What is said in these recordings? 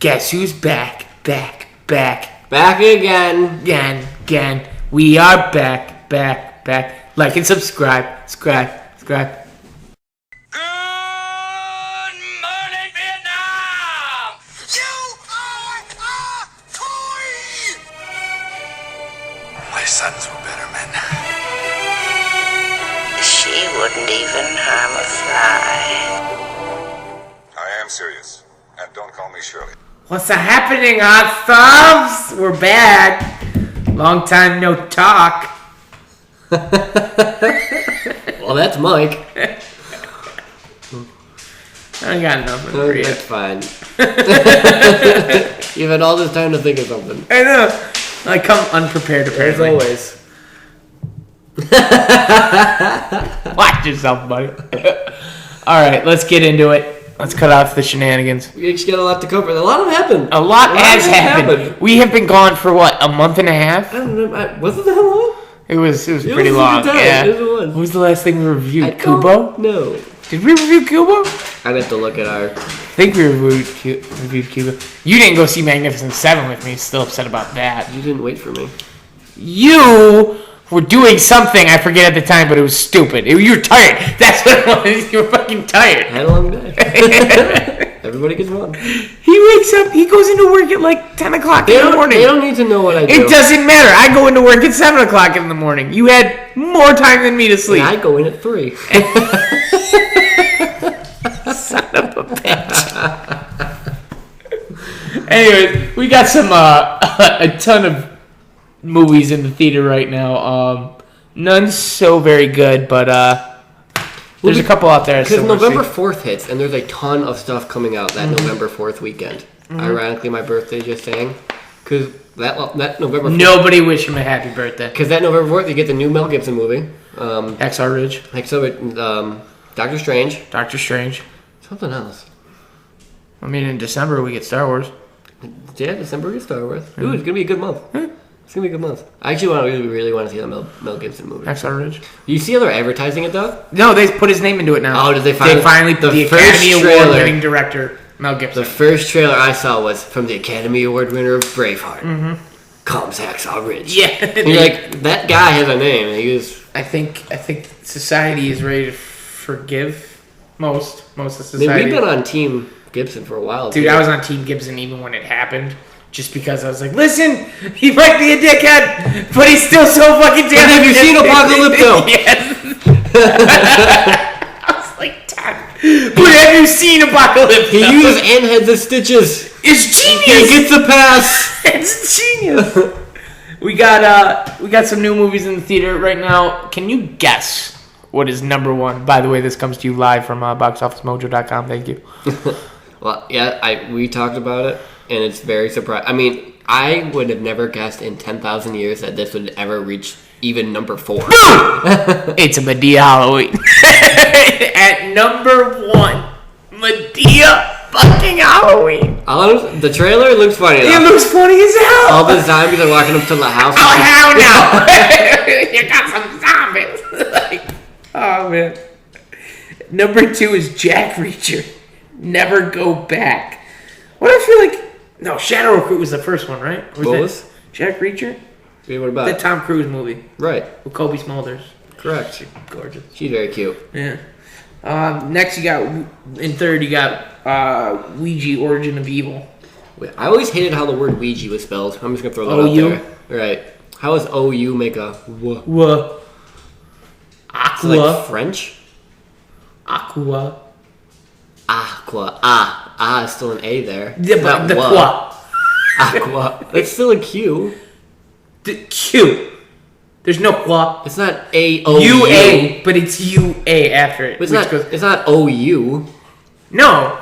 Guess who's back? Back again. Again. We are back. Like and subscribe. Subscribe. Good morning, Vietnam! You are a toy! My sons were better men. She wouldn't even harm a fly. I am serious. And don't call me Shirley. What's happening, hot thumbs? We're back. Long time no talk. Well, that's Mike. I got nothing for you. That's fine. You've had all this time to think of something. I know. I come unprepared apparently. As always. Watch yourself, buddy. Alright, let's get into it. Let's cut off the shenanigans. We each got a lot to cover. A lot happened. A lot has happened. We have been gone for what, a month and a half? I don't know. Was it that long? It was pretty long. Yeah. It was. What was the last thing we reviewed? Kubo? No. Did we review Kubo? I'd have to look at our... I think we reviewed Kubo. You didn't go see Magnificent Seven with me. Still upset about that. You didn't wait for me. You were doing something, I forget at the time, but it was stupid. You were tired. That's what it was. You were fucking tired. I had a long day. Everybody gets one. He wakes up, he goes into work at like 10 o'clock in the morning. They don't need to know what I do. It doesn't matter. I go into work at 7 o'clock in the morning. You had more time than me to sleep. And I go in at 3. Son of a bitch. Anyways, we got some a ton of movies in the theater right now. None so very good, but there's a couple out there. Because November 4th hits, and there's a ton of stuff coming out that November 4th weekend. Ironically, my birthday just saying. Because that November 4th... Nobody wish him a happy birthday. Because that November 4th, you get the new Mel Gibson movie. Hacksaw Ridge. Doctor Strange. Doctor Strange. Something else. I mean, in December we get Star Wars. Yeah, December we get Star Wars. Ooh, it's going to be a good month. It's going to be a good month. I actually really want to see the Mel Gibson movie. Hacksaw Ridge. You see how they're advertising it, though? No, they put his name into it now. Oh, did they finally? They finally the Academy Award-winning director, Mel Gibson. The first trailer I saw was from the Academy Award winner of Braveheart. Comes Hacksaw Ridge. Yeah. And you're like, that guy has a name. And he was... I think society is ready to forgive most of society. We've been on Team Gibson for a while. Dude, I was on Team Gibson even when it happened. Just because I was like, listen, he might be a dickhead, but he's still so fucking damn. Have you seen Apocalypto? Yes. I was like, damn. But have you seen Apocalypto? He uses and heads as stitches. It's genius. He gets a pass. It's genius. We got some new movies in the theater right now. Can you guess what is number one? By the way, this comes to you live from boxofficemojo.com. Thank you. Well, yeah, we talked about it, and it's very surprising. I mean, I would have never guessed in 10,000 years that this would ever reach even number 4. It's a Medea Halloween. At number 1, Medea fucking Halloween. The trailer looks funny. It looks funny as hell. All the zombies are walking up to the house. Oh, hell no. You got some zombies. Like, oh, man. Number 2 is Jack Reacher. Never Go Back. What I feel like... No, Shadow Recruit was the first one, right? What was? Jack Reacher? Yeah, what about The Tom Cruise movie. Right. With Kobe Smulders. Correct. She's gorgeous. She's very cute. Yeah. Next, you got... In third, you got Ouija, Origin of Evil. I always hated how the word Ouija was spelled. I'm just going to throw that out there. Right. How does O-U make a W? W. Aqua. Like French? Aqua. Aqua. Is still an A there. Yeah, but the qua. Aqua. It's still a Q. The Q. There's no qua. It's not A-O-U. U-A, but it's U-A after it. It's not O-U. No.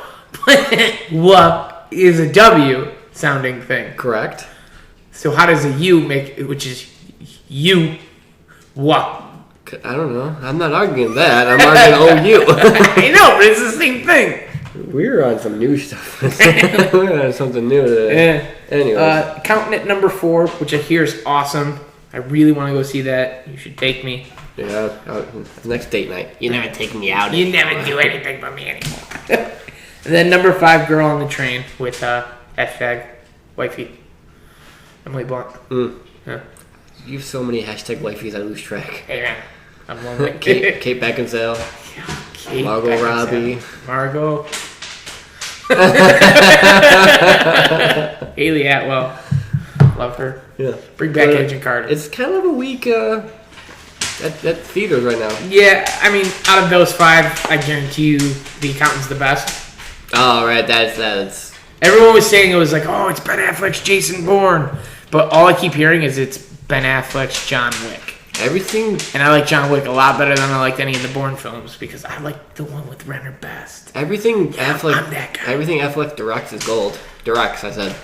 W is a W sounding thing. Correct. So how does a U make, which is U, wa? I don't know. I'm not arguing that. I'm arguing O-U. I know, but it's the same thing. We're on some new stuff. We're on something new today. Yeah. Anyway. Counting at number 4, which I hear is awesome. I really want to go see that. You should take me. Yeah, next date night. You never take me out. You never do anything for me anymore. And then number 5, Girl on the Train with Hashtag wifey. Emily Blunt. Yeah. You have so many hashtag wifeys, I lose track. Hey man, I'm lonely. Kate Beckinsale, Kate Margot Beckinsale. Robbie. Margot. Haley Atwell. Love her. Yeah. Bring back But Agent Carter. It's kind of a weak at theaters right now. Yeah, I mean, out of those 5, I guarantee you The Accountant's the best. Oh, right. That's Everyone was saying it was like, oh, it's Ben Affleck's Jason Bourne. But all I keep hearing is it's Ben Affleck's John Wick. everything. And I like John Wick a lot better than I liked any of the Bourne films because I like the one with Renner best. Everything Affleck. I'm that guy. Everything Affleck directs is gold. Directs, I said.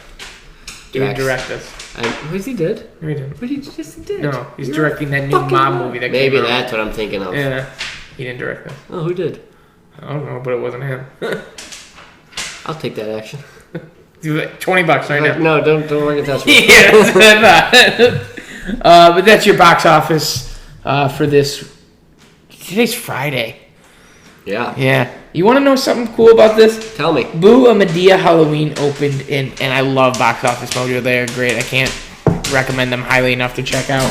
He didn't direct this. What he did? No, he didn't. What he just did? No, he's You're directing that new fucking mob right. movie that Maybe came out. that's what I'm thinking of. Yeah, he didn't direct this. Oh, who did? I don't know, but it wasn't him. I'll take that action. Do it. $20 right now. No, don't worry to touch me. Yeah, that's what I thought. But that's your box office for this. Today's Friday. Yeah. Yeah. You want to know something cool about this? Tell me. Boo! A Medea Halloween opened and I love Box Office Mojo. They are great. I can't recommend them highly enough to check out.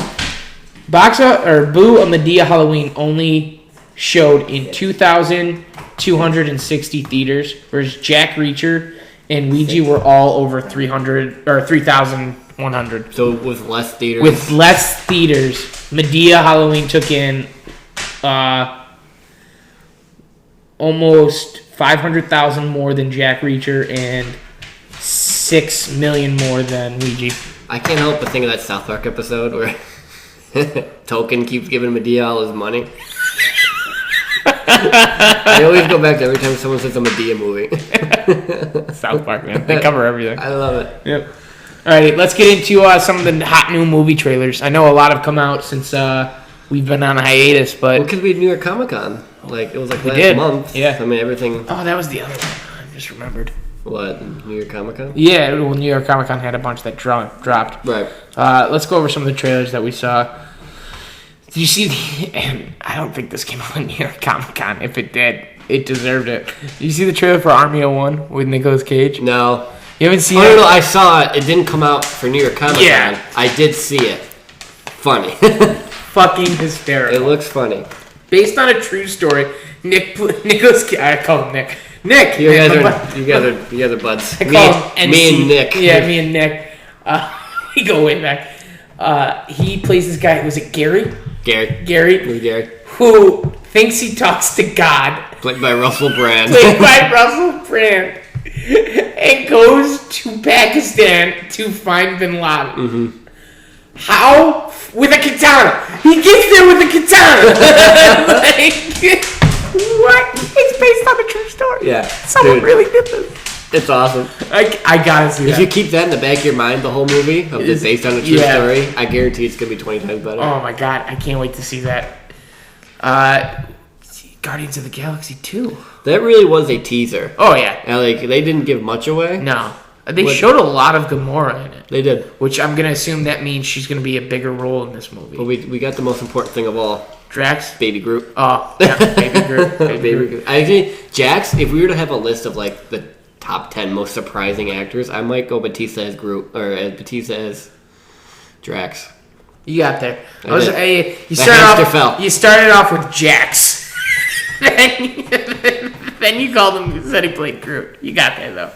Boo! A Medea Halloween only showed in 2,260 theaters, whereas Jack Reacher and Ouija were all over 300 or 3,100. So with less theaters. With less theaters, Medea Halloween took in almost 500,000 more than Jack Reacher and 6 million more than Ouija. I can't help but think of that South Park episode where Token keeps giving Medea all his money. I always go back to every time someone says a Medea movie. South Park, man. They cover everything. I love it. Yep. All right, let's get into some of the hot new movie trailers. I know a lot have come out since we've been on a hiatus, but... Because we had New York Comic Con. Like, it was like last did, month. yeah. I mean, everything... Oh, that was the other one. I just remembered. What? New York Comic Con? Yeah, well, New York Comic Con had a bunch that dropped. Right. Let's go over some of the trailers that we saw. Did you see the... And I don't think this came out on New York Comic Con. If it did, it deserved it. Did you see the trailer for Army of One with Nicolas Cage? No. You haven't seen Oh, it? no, I saw it. It didn't come out for New York Comic Con. Yeah. I did see it. Funny. Fucking hysterical. It looks funny. Based on a true story, Nicolas Cage... I call him Nick. Nick! You guys are buds. I call him Me NC. and Nick. Yeah, me and Nick. We go way back. He plays this guy. Was it Gary? Gary. Gary, who thinks he talks to God, Played by Russell Brand. played by Russell Brand, and goes to Pakistan to find Bin Laden. Mm-hmm. How? With a katana. He gets there with a katana. Like, what? It's based on a true story. Yeah, Someone dude. really did this. It's awesome. I gotta see If that. you keep that in the back of your mind, the whole movie of this based on a true Yeah. story, I guarantee it's gonna be 20 times better. Oh my god, I can't wait to see that. Guardians of the Galaxy 2. That really was a teaser. Oh yeah. And like they didn't give much away. No. They What- showed a lot of Gamora in it, They did. which I'm going to assume that means she's going to be a bigger role in this movie. But we got the most important thing of all, Drax? Baby Groot. Oh, yeah, Baby Groot. Baby Groot. I think Jax. If we were to have a list of like the top 10 most surprising actors, I might go Batista as Groot or as Batista as Drax. You got there. I did. You The started hamster off. fell. You started off with Jax. then you called him. Said he played Groot. You got there though.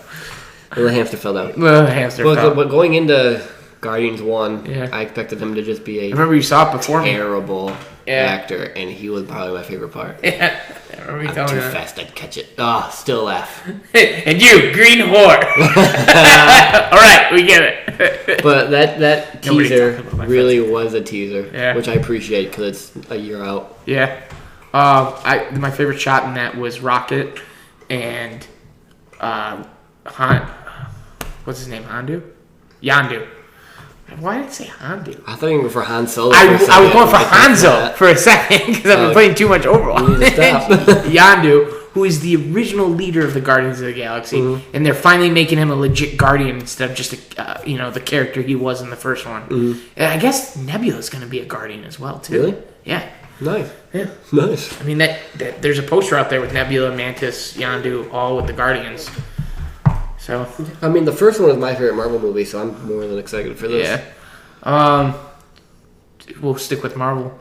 The hamster fell down. Well, hamster fell. But going into Guardians 1, Yeah. I expected him to just be I a remember you saw it before me. terrible Yeah. actor, and he was probably my favorite part. Yeah, I remember you I'm telling too me that. fast, I'd catch it. Oh, still laugh. And you, green whore. All right, we get it. But that Nobody teaser talked about my really was a teaser, Yeah. which I appreciate because it's a year out. Yeah. My favorite shot in that was Rocket and what's his name? Yandu. Why did I say Handu? I thought you were for Han Solo. I for a was second. going for I thought Hanzo that. for a second because I've been Oh. playing too much Overwatch. You need to stop. Yandu, who is the original leader of the Guardians of the Galaxy, Mm-hmm. and they're finally making him a legit Guardian instead of just the character he was in the first one. And I guess Nebula's going to be a Guardian as well too. Really? Yeah. Nice. Yeah. Nice. I mean that there's a poster out there with Nebula, Mantis, Yandu, all with the Guardians. So I mean, the first one was my favorite Marvel movie, so I'm more than excited for this. yeah. We'll stick with Marvel.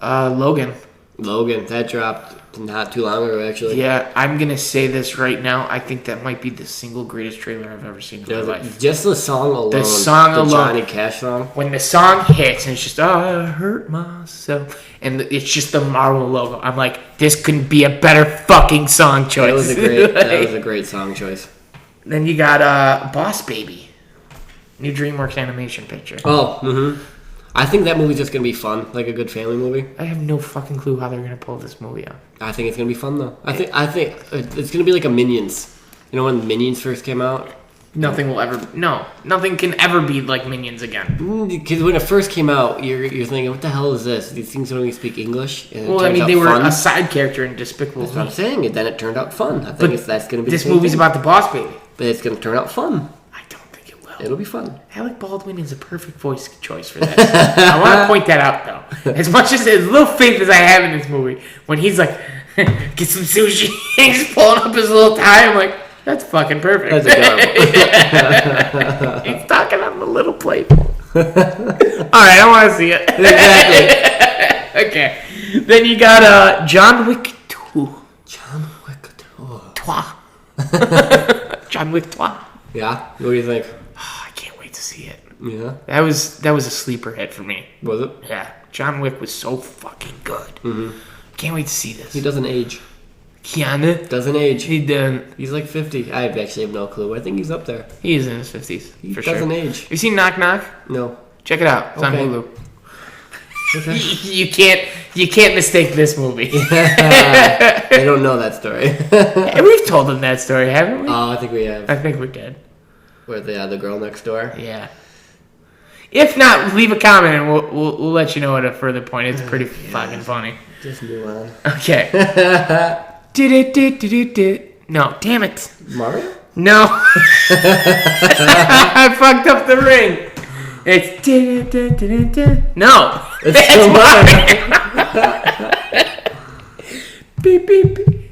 Logan. Logan, that dropped not too long ago, actually. Yeah, I'm gonna say this right now. I think that might be the single greatest trailer I've ever seen in my life. Just the song alone. The song alone. Johnny Cash song. When the song hits and it's just, I hurt myself, and it's just the Marvel logo. I'm like, this couldn't be a better fucking song choice. That was a great song choice. Then you got Boss Baby, new DreamWorks animation picture. Oh, I think that movie's just gonna be fun, like a good family movie. I have no fucking clue how they're gonna pull this movie out. I think it's gonna be fun though. I think it's gonna be like a Minions. You know when Minions first came out? Nothing can ever be like Minions again. Because when it first came out, you're thinking, what the hell is this? These things don't even speak English. And Well, I mean, they were a side character in Despicable That's what I'm Me. saying. And then it turned out fun. I think that's gonna be. This the same movie's thing. about the Boss Baby. But it's gonna turn out fun. I don't think it will. It'll be fun. Alec Baldwin is a perfect voice choice for that. I want to point that out, though. As much as little faith as I have in this movie, when he's like, get some sushi, he's pulling up his little tie, I'm like, that's fucking perfect. That's adorable. He's talking on the little plate. All right, I want to see it. Exactly. Okay. Then you got John Wick 2. John Wick 2. John Wick 2. Yeah. What do you think? Oh, I can't wait to see it. Yeah. That was a sleeper hit for me. Was it? Yeah, John Wick was so fucking good. Can't wait to see this. He doesn't age. Keanu, Doesn't age. he done. He's like 50. I actually have no clue. I think he's up there. He is in his 50s. He for doesn't sure. age. Have you seen Knock Knock? No. Check it out. It's on Okay. Hulu. Okay. You can't mistake this movie. I don't know that story. We've told them that story, haven't we? I think we have. I think we did. Where the girl next door. Yeah. If not, leave a comment and we'll let you know at a further point. It's pretty fucking funny. Just move on. Okay. No, damn it. Mario? No. I fucked up the ring. It's no. It's That's still mine. Beep beep beep.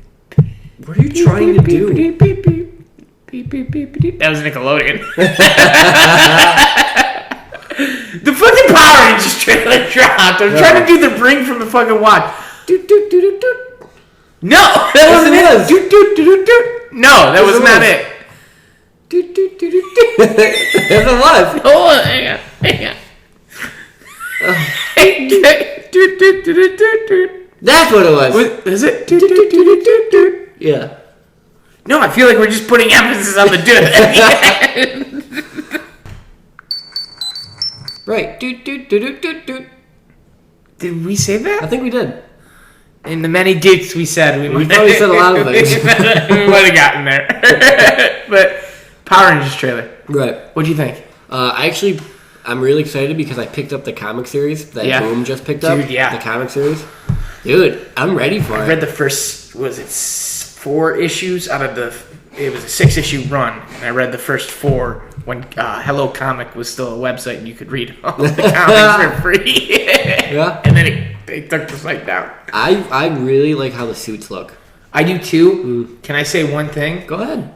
What are you trying to do? Beep beep beep. Beep beep beep beep. That was Nickelodeon. The fucking Power Rangers trailer dropped. I'm trying to do the ring from the fucking watch. Doot, doot, doot, doot, doot. No, that wasn't it it. was. Doot, doot, doot, doot, doot. No, that was it not was. it. Doot, doot, doot, doot, doot. Yes, it was. Oh, hang on. Doot, doot, doot, doot, doot, doot. That's what it was. Is it? Doot, doot, doot, doot, doot, doot. Yeah. No, I feel like we're just putting emphasis on the doot. Right. Doot, doot, doot, doot, doot, doot. Did we say I that? think we did. In the many doots we said, we probably said a lot of things. we might have gotten there. But Power Rangers trailer. Right. What'd you think? I'm really excited because I picked up the comic series that Yeah. Boom just picked up. Dude, yeah. The comic series. Dude, I'm ready for I it. read the first, was it 4 issues out of it was a 6-issue run, and I read the first 4 when Hello Comic was still a website and you could read all the comics for free. Yeah. And then they took the site down. I really like how the suits look. I do too. Can I say one thing? Go ahead.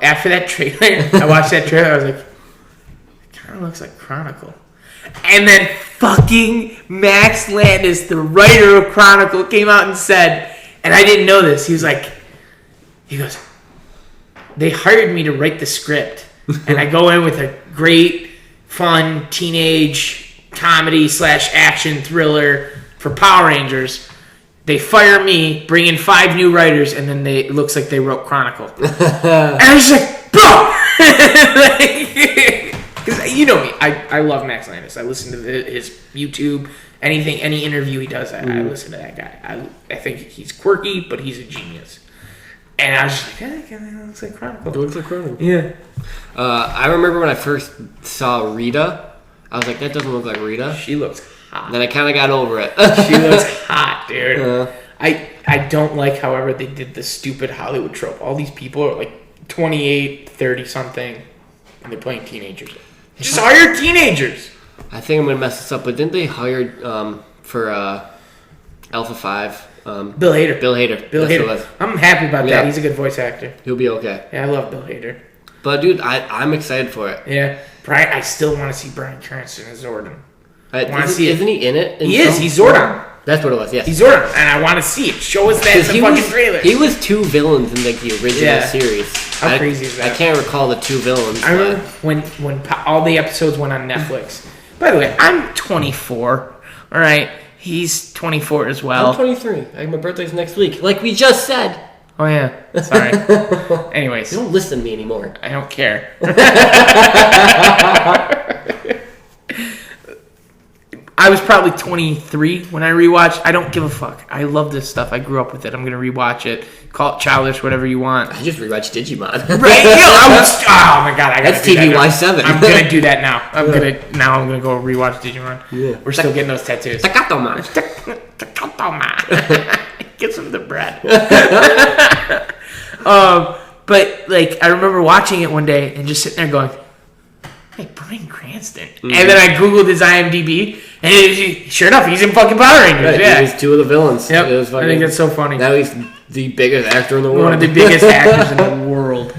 After that trailer, I watched that trailer, I was like, it kind of looks like Chronicle. And then fucking Max Landis, the writer of Chronicle, came out and said, and I didn't know this, he goes, they hired me to write the script. And I go in with a great, fun, teenage comedy / action thriller for Power Rangers. They fire me, bring in 5 new writers, and then it looks like they wrote Chronicle. And I was just like, bro! Because you know me, I love Max Landis. I listen to his YouTube, any interview he does, I listen to that guy. I think he's quirky, but he's a genius. And I was just like, it looks like Chronicle. It looks like Chronicle. Yeah. I remember when I first saw Rita, I was like, that doesn't look like Rita. She looks hot. Then I kind of got over it. She looks hot, dude. Yeah. I don't like, however, they did the stupid Hollywood trope. All these people are like 28, 30 something, and they're playing teenagers. Just hire teenagers. I think I'm going to mess this up, but didn't they hire for Alpha 5? Bill Hader. Bill Hader. Bill That's what it Hader. was. I'm happy about Yeah. that. He's a good voice actor. He'll be okay. Yeah, I love Bill Hader. But dude, I'm excited for it. Yeah. Brian, I still want to see Bryan Cranston as Zordon. Isn't, see it. isn't he in it? He is. He's Zordon. That's what it was. Yes. He's Zordon, and I want to see it. Show us that in the fucking trailer. He was two villains in like the original series. How crazy is that? I can't recall the two villains. I remember when all the episodes went on Netflix. By the way, I'm 24. All right, he's 24 as well. I'm 23. My birthday's next week. Like we just said. Oh yeah, sorry. Anyways, You don't listen to me anymore. I don't care. I was probably 23 when I rewatched. I don't give a fuck. I love this stuff. I grew up with it. I'm gonna rewatch it. Call it childish, whatever you want. I just rewatched Digimon. Right? Oh my god, I gotta That's do that now. TVY7. I'm gonna do that now. I'm gonna go rewatch Digimon. Yeah. We're still getting those tattoos. Takatoman. Get some of the bread. But like I remember watching it one day and just sitting there going, "Hey, Bryan Cranston." And then I googled his IMDb, and sure enough, he's in fucking Power Rangers. Right, Yeah, he was two of the villains. yep. It was I fucking, think that's so funny. Now he's the biggest actor in the world. One of the biggest actors in the world.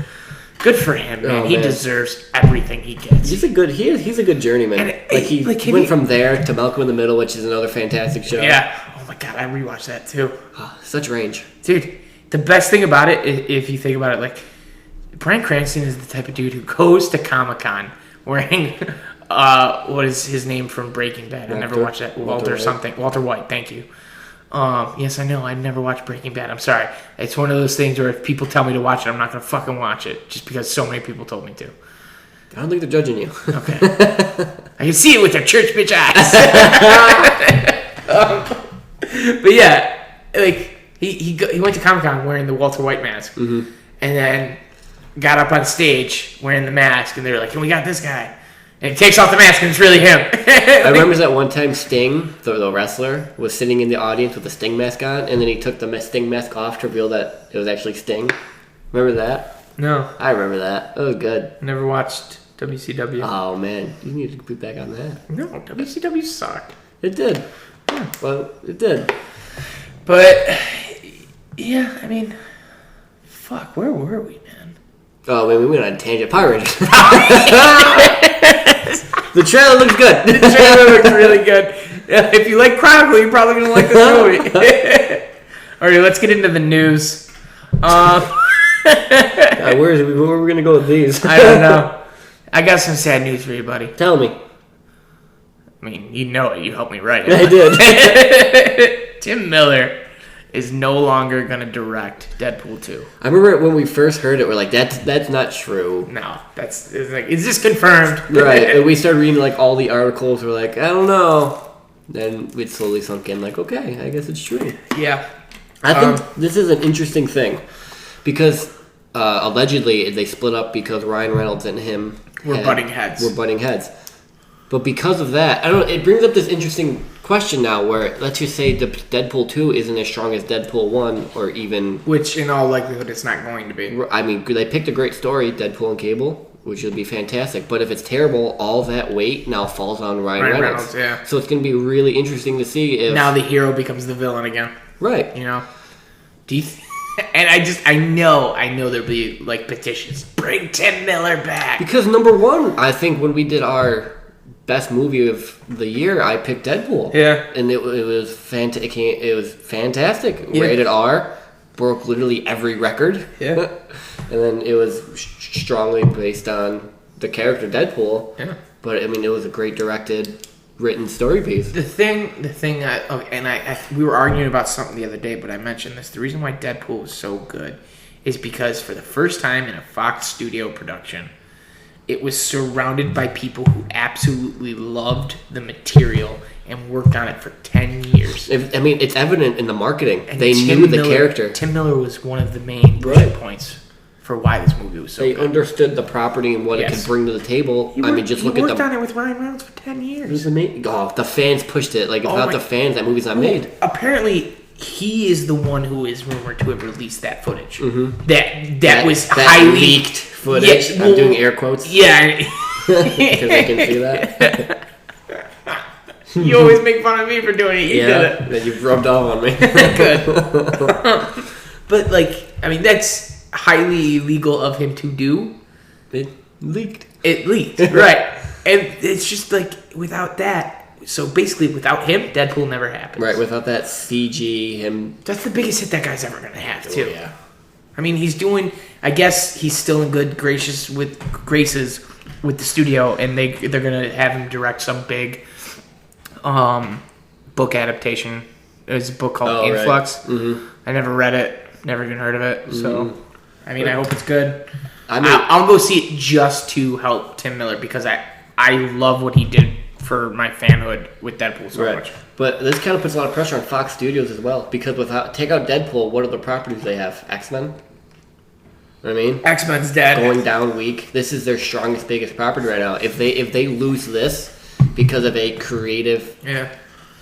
Good for him, man. Oh, He man. deserves everything he gets. He's a good journeyman. And He have went you- from there to Malcolm in the Middle, which is another fantastic show. Yeah. Oh my god, I rewatched that too. Such range. Dude, the best thing about it, if you think about it, like, Bryan Cranston is the type of dude who goes to Comic-Con wearing, what is his name from Breaking Bad? I never watched that. Walter White. something. Walter White, thank you. Yes, I know. I never watched Breaking Bad. I'm sorry. It's one of those things where if people tell me to watch it, I'm not going to fucking watch it just because so many people told me to. I don't think they're judging you. Okay. I can see it with their church bitch eyes. But yeah, like he went to Comic-Con wearing the Walter White mask, and then got up on stage wearing the mask, and they were like, "We got this guy," and he takes off the mask, and it's really him. I remember that one time Sting, the wrestler, was sitting in the audience with the Sting mask on, and then he took the Sting mask off to reveal that it was actually Sting. Remember that? No, I remember that. It was good. never watched WCW. Oh man, you need to be back on that. No, WCW sucked. It did. Well, it did. But yeah, I mean, fuck, where were we, man? Oh man, we went on a tangent. Power Rangers. The trailer looks good. The trailer looks really good. If you like Chronicle, you're probably gonna like this movie. All right, let's get into the news. Where are we gonna go with these? I don't know. I got some sad news for you, buddy. Tell me. I mean, you know it. You helped me write I it. did. Tim Miller is no longer going to direct Deadpool 2. I remember when we first heard it, we're like, that's not true. No, it's like, is this confirmed? Right. And we started reading like all the articles. We're like, I don't know. Then it slowly sunk in. Like, okay, I guess it's true. Yeah. I think this is an interesting thing because allegedly they split up because Ryan Reynolds and him Were butting heads. But because of that, I don't know, it brings up this interesting question now where let's just say the Deadpool 2 isn't as strong as Deadpool 1 or even... Which, in all likelihood, it's not going to be. I mean, they picked a great story, Deadpool and Cable, which would be fantastic. But if it's terrible, all that weight now falls on Ryan Reynolds. Yeah. So it's going to be really interesting to see if... Now the hero becomes the villain again. Right. You know? Do you and I know there'll be, like, petitions. Bring Tim Miller back. Because number one, I think when we did our best movie of the year, I picked Deadpool. Yeah. And it was it was fantastic. Yeah. Rated R, broke literally every record. Yeah. And then it was strongly based on the character Deadpool. Yeah. But I mean, it was a great directed, written story piece. The thing, we were arguing about something the other day, but I mentioned this. The reason why Deadpool was so good is because for the first time in a Fox studio production, it was surrounded by people who absolutely loved the material and worked on it for 10 years. I mean, it's evident in the marketing. And They Tim knew the Miller- character. Tim Miller was one of the main pushing points for why this movie was so They good. understood the property and what it Yes. could bring to the table. I mean, just look he at worked the... on it with Ryan Reynolds for 10 It years. was amazing. Oh, the fans pushed it. Like, without my- the fans, that movie's not made. Apparently, he is the one who is rumored to have released that footage. Mm-hmm. That was that highly leaked footage. Yeah, I'm well, doing air quotes Yeah, because I can see that. you always make fun of me for doing it. You did it. that you've rubbed off on me. Good. But like, I mean, that's highly illegal of him to do. It leaked. It leaked, right? And it's just like without that. So basically, without him, Deadpool never happens. Right, without that CG, him. That's the biggest hit that guy's ever gonna have, too. Oh, yeah. I mean, he's doing. I guess he's still in good graces with the studio, and they're gonna have him direct some big book adaptation. There's a book called Oh, right. Influx. Mm-hmm. I never read it, never even heard of it. So, I mean, I hope it's good. I mean, I'll go see it just to help Tim Miller because I love what he did for my fanhood with Deadpool so right. much. But this kind of puts a lot of pressure on Fox Studios as well, because take out Deadpool, what are the properties they have? X-Men? You know what I mean? X-Men's dead. Going down weak. This is their strongest, biggest property right now. If they lose this because of a creative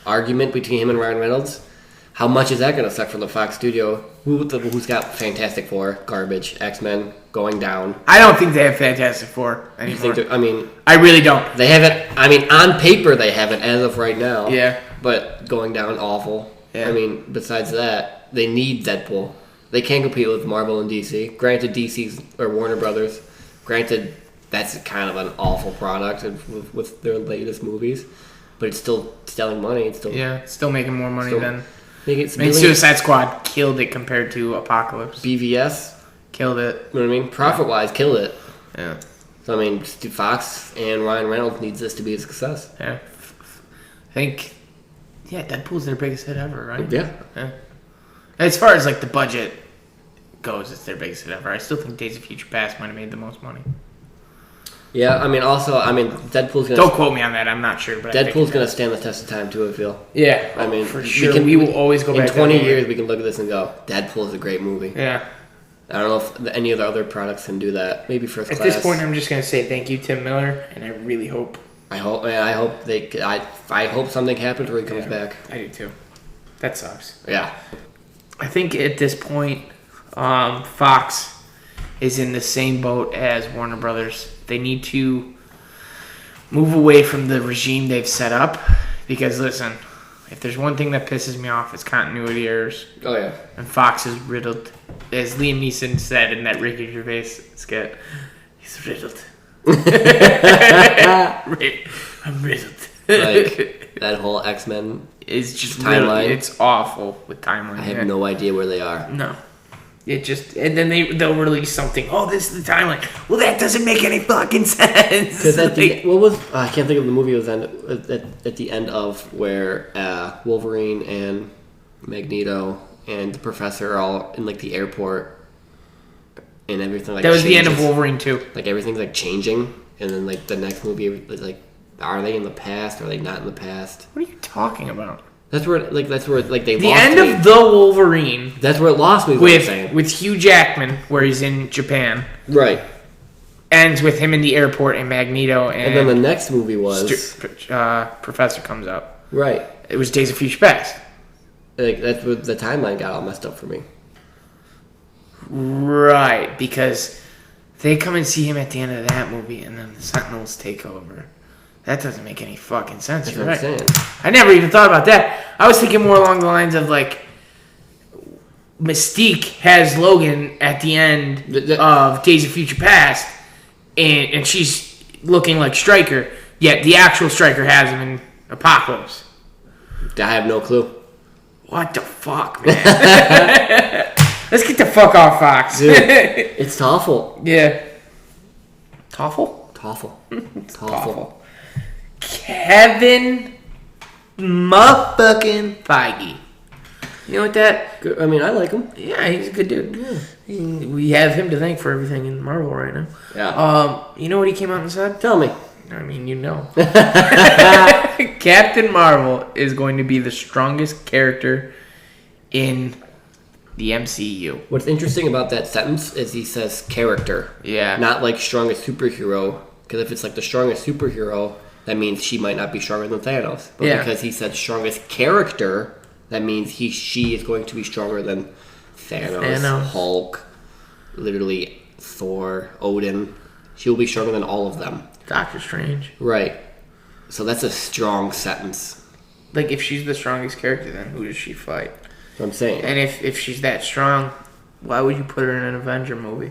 argument between him and Ryan Reynolds, how much is that going to suck from the Fox studio? Who's got Fantastic Four, garbage, X-Men going down? I don't think they have Fantastic Four anymore. I mean, I really don't. they have it. I mean, on paper they have it as of right now. Yeah. But going down, awful. Yeah. I mean, besides that, they need Deadpool. They can't compete with Marvel and DC. Granted, DC's or Warner Brothers. Granted, that's kind of an awful product with their latest movies, but it's still selling money. It's still Still making more money than. it's I mean, Suicide Squad killed it compared to Apocalypse. BVS. Killed it. You know what I mean? Profit wise, killed it. Yeah. So I mean, Fox and Ryan Reynolds needs this to be a success. Yeah. I think. Yeah, Deadpool's their biggest hit ever, right? Yeah. As far as like the budget goes, it's their biggest hit ever. I still think Days of Future Past might have made the most money. Yeah. I mean, Deadpool's gonna. Don't quote me on that. I'm not sure, but Deadpool's gonna stand the test of time too. I feel. Yeah. I mean, for sure. We will always go back. In 20 years, we can look at this and go, Deadpool is a great movie. Yeah. I don't know if any of the other products can do that. Maybe First At Class. this point, I'm just gonna say thank you, Tim Miller, and I really hope. I hope I hope something happens where he comes back. I do too. That sucks. Yeah. I think at this point, Fox is in the same boat as Warner Brothers. They need to move away from the regime they've set up. Because listen, if there's one thing that pisses me off, it's continuity errors. Oh yeah. And Fox is riddled. As Liam Neeson said in that Ricky Gervais skit, he's riddled. I'm riddled. Like that whole X-Men. It's just timeline. Riddled. It's awful with timeline. I have no idea where they are. No. It just, and then they'll release something. Oh, this is the timeline. Well, that doesn't make any fucking sense. Because I can't think of the movie. It was at the end of where Wolverine and Magneto and the Professor are all in like the airport, and everything like that was changes. the end of Wolverine 2. Like everything's like changing, and then like the next movie is like, are they in the past? Or are they not in the past? What are you talking about? That's where they The lost end me. of the Wolverine That's where it lost me. What I'm saying. with Hugh Jackman, where he's in Japan, Right. ends with him in the airport and Magneto, And then the next movie was Professor comes up. right. It was Days of Future Past. Like that's where the timeline got all messed up for me. Right, because they come and see him at the end of that movie, and then the Sentinels take over. That doesn't make any fucking sense. That's You're what right. I'm saying. I never even thought about that. I was thinking more along the lines of like Mystique has Logan at the end of Days of Future Past, and she's looking like Stryker, yet the actual Stryker has him in Apocalypse. I have no clue. What the fuck, man? Let's get the fuck off Fox. Dude, it's awful. Yeah. Toffel? Awful. Toffel. Kevin motherfucking Feige. You know what that? I mean, I like him. Yeah, he's a good dude. Yeah. We have him to thank for everything in Marvel right now. Yeah. You know what he came out and said? Tell me. I mean, you know. Captain Marvel is going to be the strongest character in the MCU. What's interesting about that sentence is he says character. Yeah. Not like strongest superhero. Because if it's like the strongest superhero, that means she might not be stronger than Thanos. But because he said strongest character, that means she is going to be stronger than Thanos, Hulk, literally Thor, Odin. She'll be stronger than all of them. Doctor Strange. Right. So that's a strong sentence. Like, if she's the strongest character, then who does she fight? That's what I'm saying. And if she's that strong, why would you put her in an Avenger movie?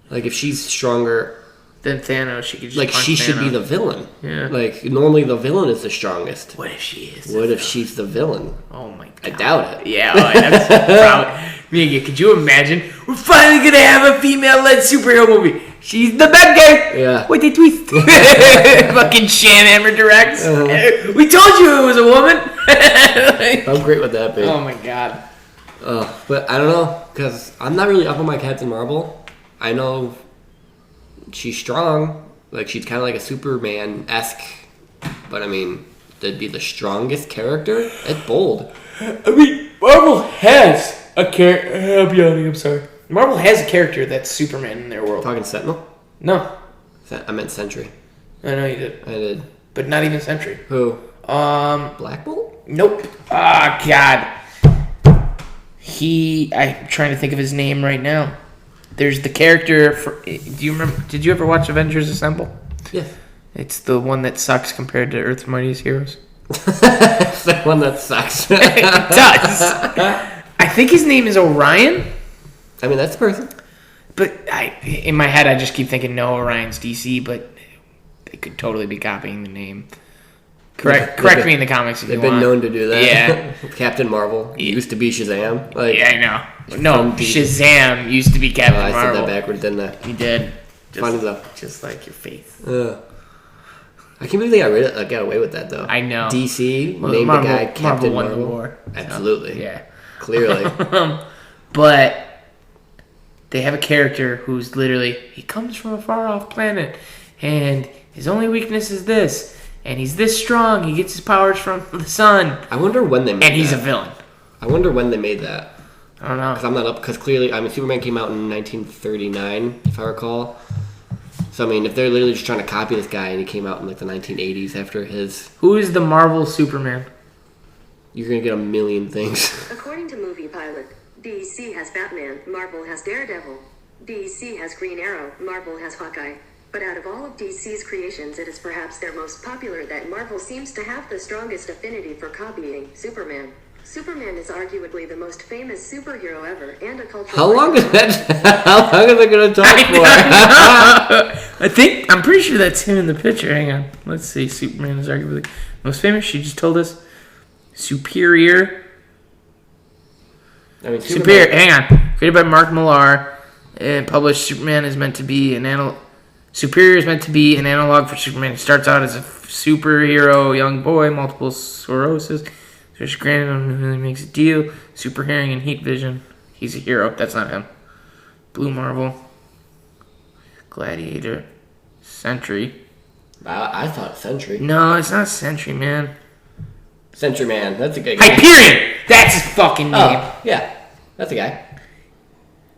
Like, if she's stronger Then Thanos, she could just Like, punch she should be Thanos. the villain. Yeah. Like, normally the villain is the strongest. What if she is? What if she's the villain? Oh my god. I doubt it. Yeah, that's probably. Mika, could you imagine? We're finally gonna have a female-led superhero movie. She's the bad guy. Yeah. What they twist? Fucking Shanhammer directs. We told you it was a woman. How great would that be? Oh my god. But I don't know, because I'm not really up on my Captain Marvel. I know she's strong. Like, she's kind of like a Superman-esque. But, I mean, to be the strongest character? It's bold. I mean, Marvel has a character. I'm yawning. I'm sorry. Marvel has a character that's Superman in their world. Talking Sentinel? No, I meant Sentry. I know you did, I did. but not even Sentry. Who? Um, Black Bolt? Nope. Ah, God. I'm trying to think of his name right now. There's the character for. Do you remember? Did you ever watch Avengers Assemble? Yeah. It's the one that sucks compared to Earth's Mightiest Heroes. It's the one that sucks. It does. I think his name is Orion, I mean, that's the person. but in my head I just keep thinking no, Orion's DC, but they could totally be copying the name. Correct me in the comments if you They've want. been known to do that. Yeah. Captain Marvel used to be Shazam. Like, Yeah, I know. No, From DC. Shazam used to be Captain I said Marvel. that backwards, didn't I? He did. Funny though. Just like your faith. I can't believe they got away with that though. I know. DC Well, named Marvel- the guy Captain won Marvel. the war. So, Absolutely. yeah. Clearly. But they have a character who's literally, he comes from a far off planet and his only weakness is this. And he's this strong. He gets his powers from the sun. I wonder when they made And he's that. a villain. I wonder when they made that. I don't know. Because I'm not up. Because clearly, I mean, Superman came out in 1939, if I recall. So I mean, if they're literally just trying to copy this guy, and he came out in like the 1980s after his, Who is the Marvel Superman? you're gonna get a million things. According to Movie Pilot, DC has Batman, Marvel has Daredevil. DC has Green Arrow, Marvel has Hawkeye. But out of all of DC's creations, it is perhaps their most popular that Marvel seems to have the strongest affinity for copying, Superman. Superman is arguably the most famous superhero ever and a cultural How long icon. is that? How long are they gonna talk for? I'm pretty sure that's him in the picture. Hang on. Let's see. Superman is arguably most famous. She just told us. Superior. I mean, Superior. Hang on. Created by Mark Millar and published. Superman is meant to be an Superior is meant to be an analog for Superman. He starts out as a superhero, young boy, multiple sclerosis. There's granted on really makes a deal. Super hearing and heat vision. He's a hero. That's not him. Blue Marvel. Gladiator. Sentry. I thought Sentry. No, it's not Sentry, man. Sentry Man. That's a good guy. Hyperion! That's his fucking name. Oh, yeah. That's a guy.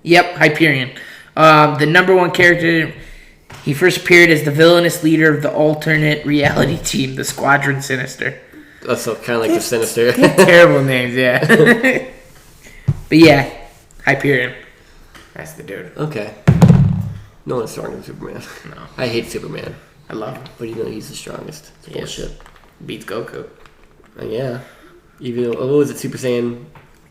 Yep, Hyperion. The number one character, he first appeared as the villainous leader of the alternate reality team, the Squadron Sinister. Oh, so kind of like the Sinister. Terrible names, yeah. But yeah, Hyperion. That's the dude. Okay. No one's stronger than Superman. No. I hate Superman. I love him. But you know he's the strongest. It's He is. bullshit. Beats Goku. Yeah. Even though, what was it, Super Saiyan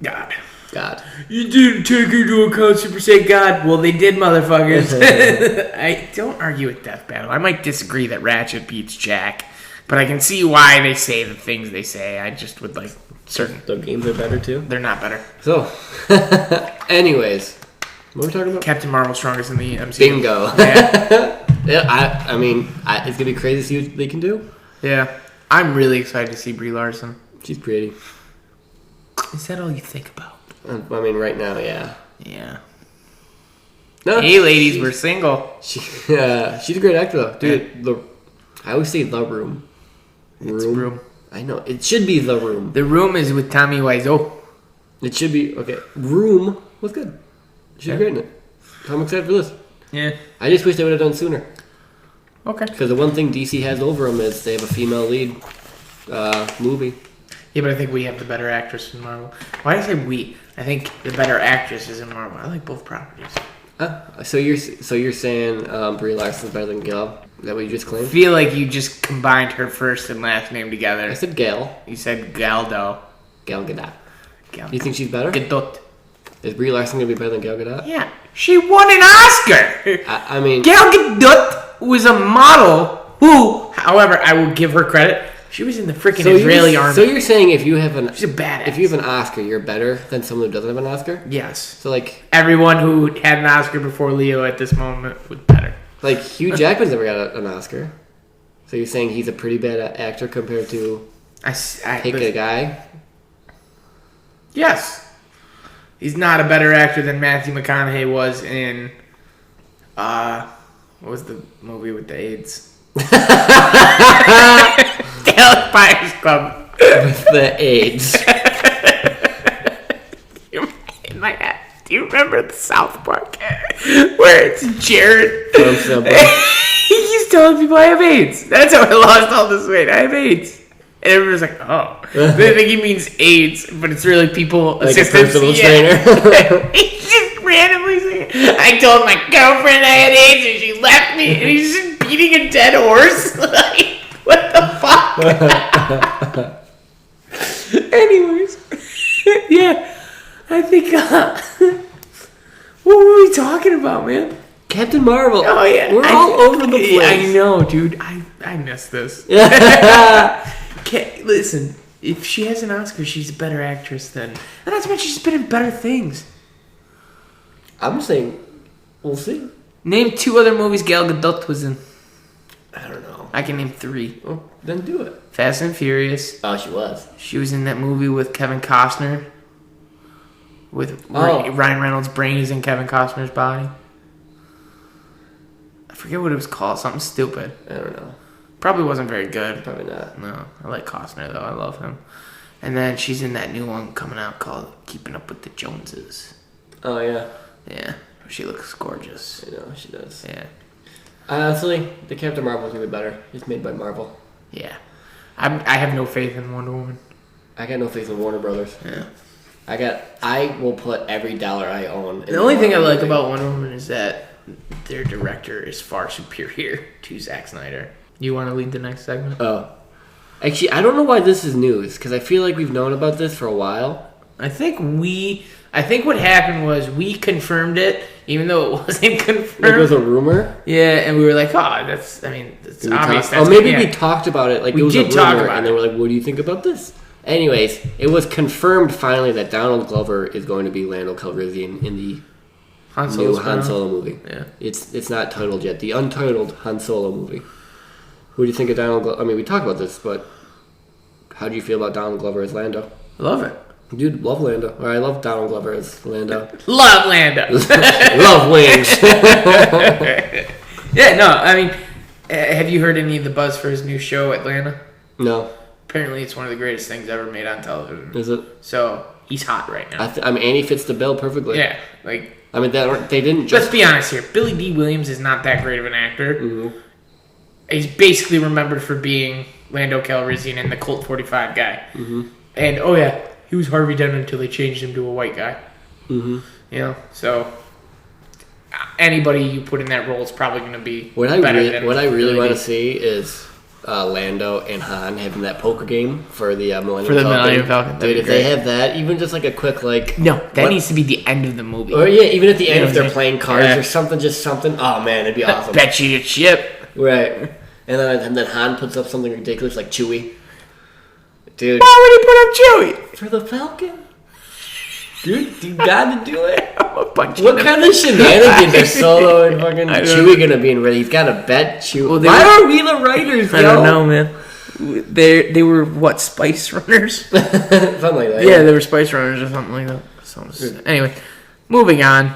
God. God? You didn't take into account Super Saiyan God. Well, they did, motherfuckers. I don't argue with Death Battle. I might disagree that Ratchet beats Jack, but I can see why they say the things they say. I just would like certain. The games are better too. They're not better. So, anyways, what are we talking about? Captain Marvel strongest in the MCU. Bingo. Yeah. Yeah, I mean, it's gonna be crazy to see what they can do. Yeah. I'm really excited to see Brie Larson. She's pretty. Is that all you think about? I mean, right now, yeah. Yeah. No, Hey, ladies, we're single. she's a great actor though, dude. I always say The Room. It's Room. I know it should be The Room. The Room is with Tommy Wiseau. It should be okay. Room was good. She's Yeah. great in it. I'm excited for this. Yeah. I just wish they would have done sooner. Okay. Because the one thing DC has over them is they have a female lead movie. Yeah, but I think we have the better actress in Marvel. Why did I say we? I think the better actress is in Marvel. I like both properties. So you're saying Brie Larson's better than Gal? Is that what you just I claimed? feel like you just combined her first and last name together. I said Gal. You said Galdo. Gal Gadot. Gal. You think she's better? Gadot. Is Brie Larson gonna be better than Gal Gadot? Yeah. She won an Oscar! I mean, Gal Gadot! who is a model who, however, I will give her credit. She was in the freaking Israeli army. So you're saying if you have an She's a badass. if you have an Oscar, you're better than someone who doesn't have an Oscar? Yes. So like Everyone who had an Oscar before Leo at this moment was better. Hugh Jackman's never got an Oscar. So you're saying he's a pretty bad actor compared to pick a guy? Yes. He's not a better actor than Matthew McConaughey was in what was the movie with the AIDS? Dallas Buyers Club. With the AIDS. In my head. Do you remember the South Park where it's Jared? He's telling people I have AIDS. That's how I lost all this weight. I have AIDS. And everyone's like, oh. They think he means AIDS, but it's really people Like assistants. a personal trainer. He's just randomly saying, I told my girlfriend I had AIDS and she left me, and he's just beating a dead horse. Like, what the fuck? Anyways. Yeah. I think, what were we talking about, man? Captain Marvel. Oh, yeah. We're all over the place. I know, dude. I miss this. Listen, if she has an Oscar, she's a better actress than... And that's why she's been in better things. I'm saying, we'll see. Name 2 other movies Gal Gadot was in. I don't know. I can name 3. Oh, then do it. Fast and Furious. Oh, she was. She was in that movie with Kevin Costner. With Ryan Reynolds' brain is in Kevin Costner's body. I forget what it was called. Something stupid. I don't know. Probably wasn't very good. Probably not. No, I like Costner though. I love him. And then she's in that new one coming out called Keeping Up with the Joneses. Oh, yeah. Yeah, she looks gorgeous. I know, she does. Yeah, Honestly, the Captain Marvel's gonna be better. It's made by Marvel. yeah. I have no faith in Wonder Woman. I got no faith in Warner Brothers. Yeah. I will put every dollar I own. The only thing I like about Wonder Woman is that their director is far superior to Zack Snyder. You want to lead the next segment? Oh. Actually, I don't know why this is news, because I feel like we've known about this for a while. I think what happened was we confirmed it, even though it wasn't confirmed. Like it was a rumor? Yeah, and we were like, it's obvious. Maybe we talked about it, like We it was did a talk rumor, about and it. then we're like, what do you think about this? Anyways, it was confirmed finally that Donald Glover is going to be Lando Calrissian in the new Han Solo movie. Yeah. It's not titled yet. The untitled Han Solo movie. Who do you think of Donald Glover? I mean, we talked about this, but how do you feel about Donald Glover as Lando? Love it. Dude, love Lando. Or I love Donald Glover as Lando. Love Lando. Love wings. Yeah, no, I mean, have you heard any of the buzz for his new show, Atlanta? No. Apparently, it's one of the greatest things ever made on television. Is it? So he's hot right now. I mean, Annie fits the bill perfectly. Yeah, like I mean, they didn't let's just. be honest here. Billy D. Williams is not that great of an actor. Mhm. He's basically remembered for being Lando Calrissian and the Colt 45 guy. Mm-hmm. And oh yeah, he was Harvey Dent until they changed him to a white guy. Mm-hmm. You know, so anybody you put in that role is probably going to be What I really Billy want D. to see is Lando and Han having that poker game for the Millennium For the Falcon. Millennium Falcon, that'd Dude, be if they great. have that, even just like a quick like. No, that what- needs to be the end of the movie. Or yeah, even at the end know if they're what I'm playing saying? cards Yeah. or something, just something. Oh man, it'd be awesome. Bet you your chip. Right. And then Han puts up something ridiculous like Chewie. Dude. Why would he put up Chewie? For the Falcon? Dude, you gotta do it. I'm a bunch What of kind of shenanigans are Solo and fucking I don't Chewie gonna be in? Really, he's got to bet Chewie. Well, they Why were- are we the writers? I don't know, man. They were what, Spice Runners? Something like that. Yeah, they were Spice Runners or something like that. Anyway, moving on.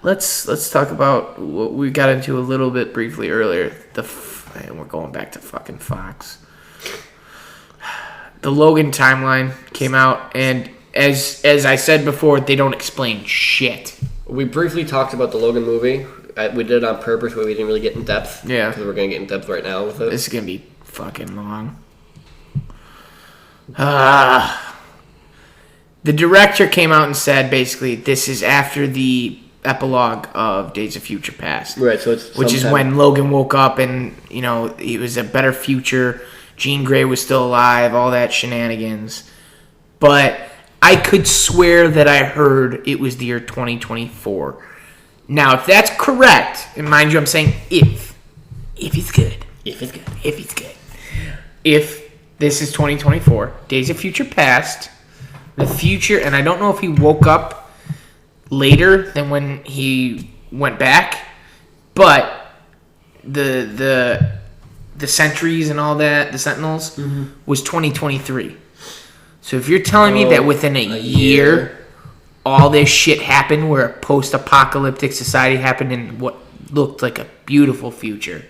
Let's talk about what we got into a little bit briefly earlier. We're going back to fucking Fox. The Logan timeline came out, and as I said before, they don't explain shit. We briefly talked about the Logan movie. We did it on purpose, where we didn't really get in depth. Yeah. Because we're gonna get in depth right now with it. This is gonna be fucking long. The director came out and said basically this is after the epilogue of Days of Future Past. Right. So it's Which is sometime- when Logan woke up and, you know, it was a better future. Jean Grey was still alive, all that shenanigans. But I could swear that I heard it was the year 2024. Now, if that's correct, and mind you, I'm saying if he's good. If it's good. If he's good. If this is 2024, Days of Future Past, the future, and I don't know if he woke up later than when he went back, but the sentries and all that, the Sentinels, was 2023. So if you're telling me that within a year, all this shit happened where a post-apocalyptic society happened in what looked like a beautiful future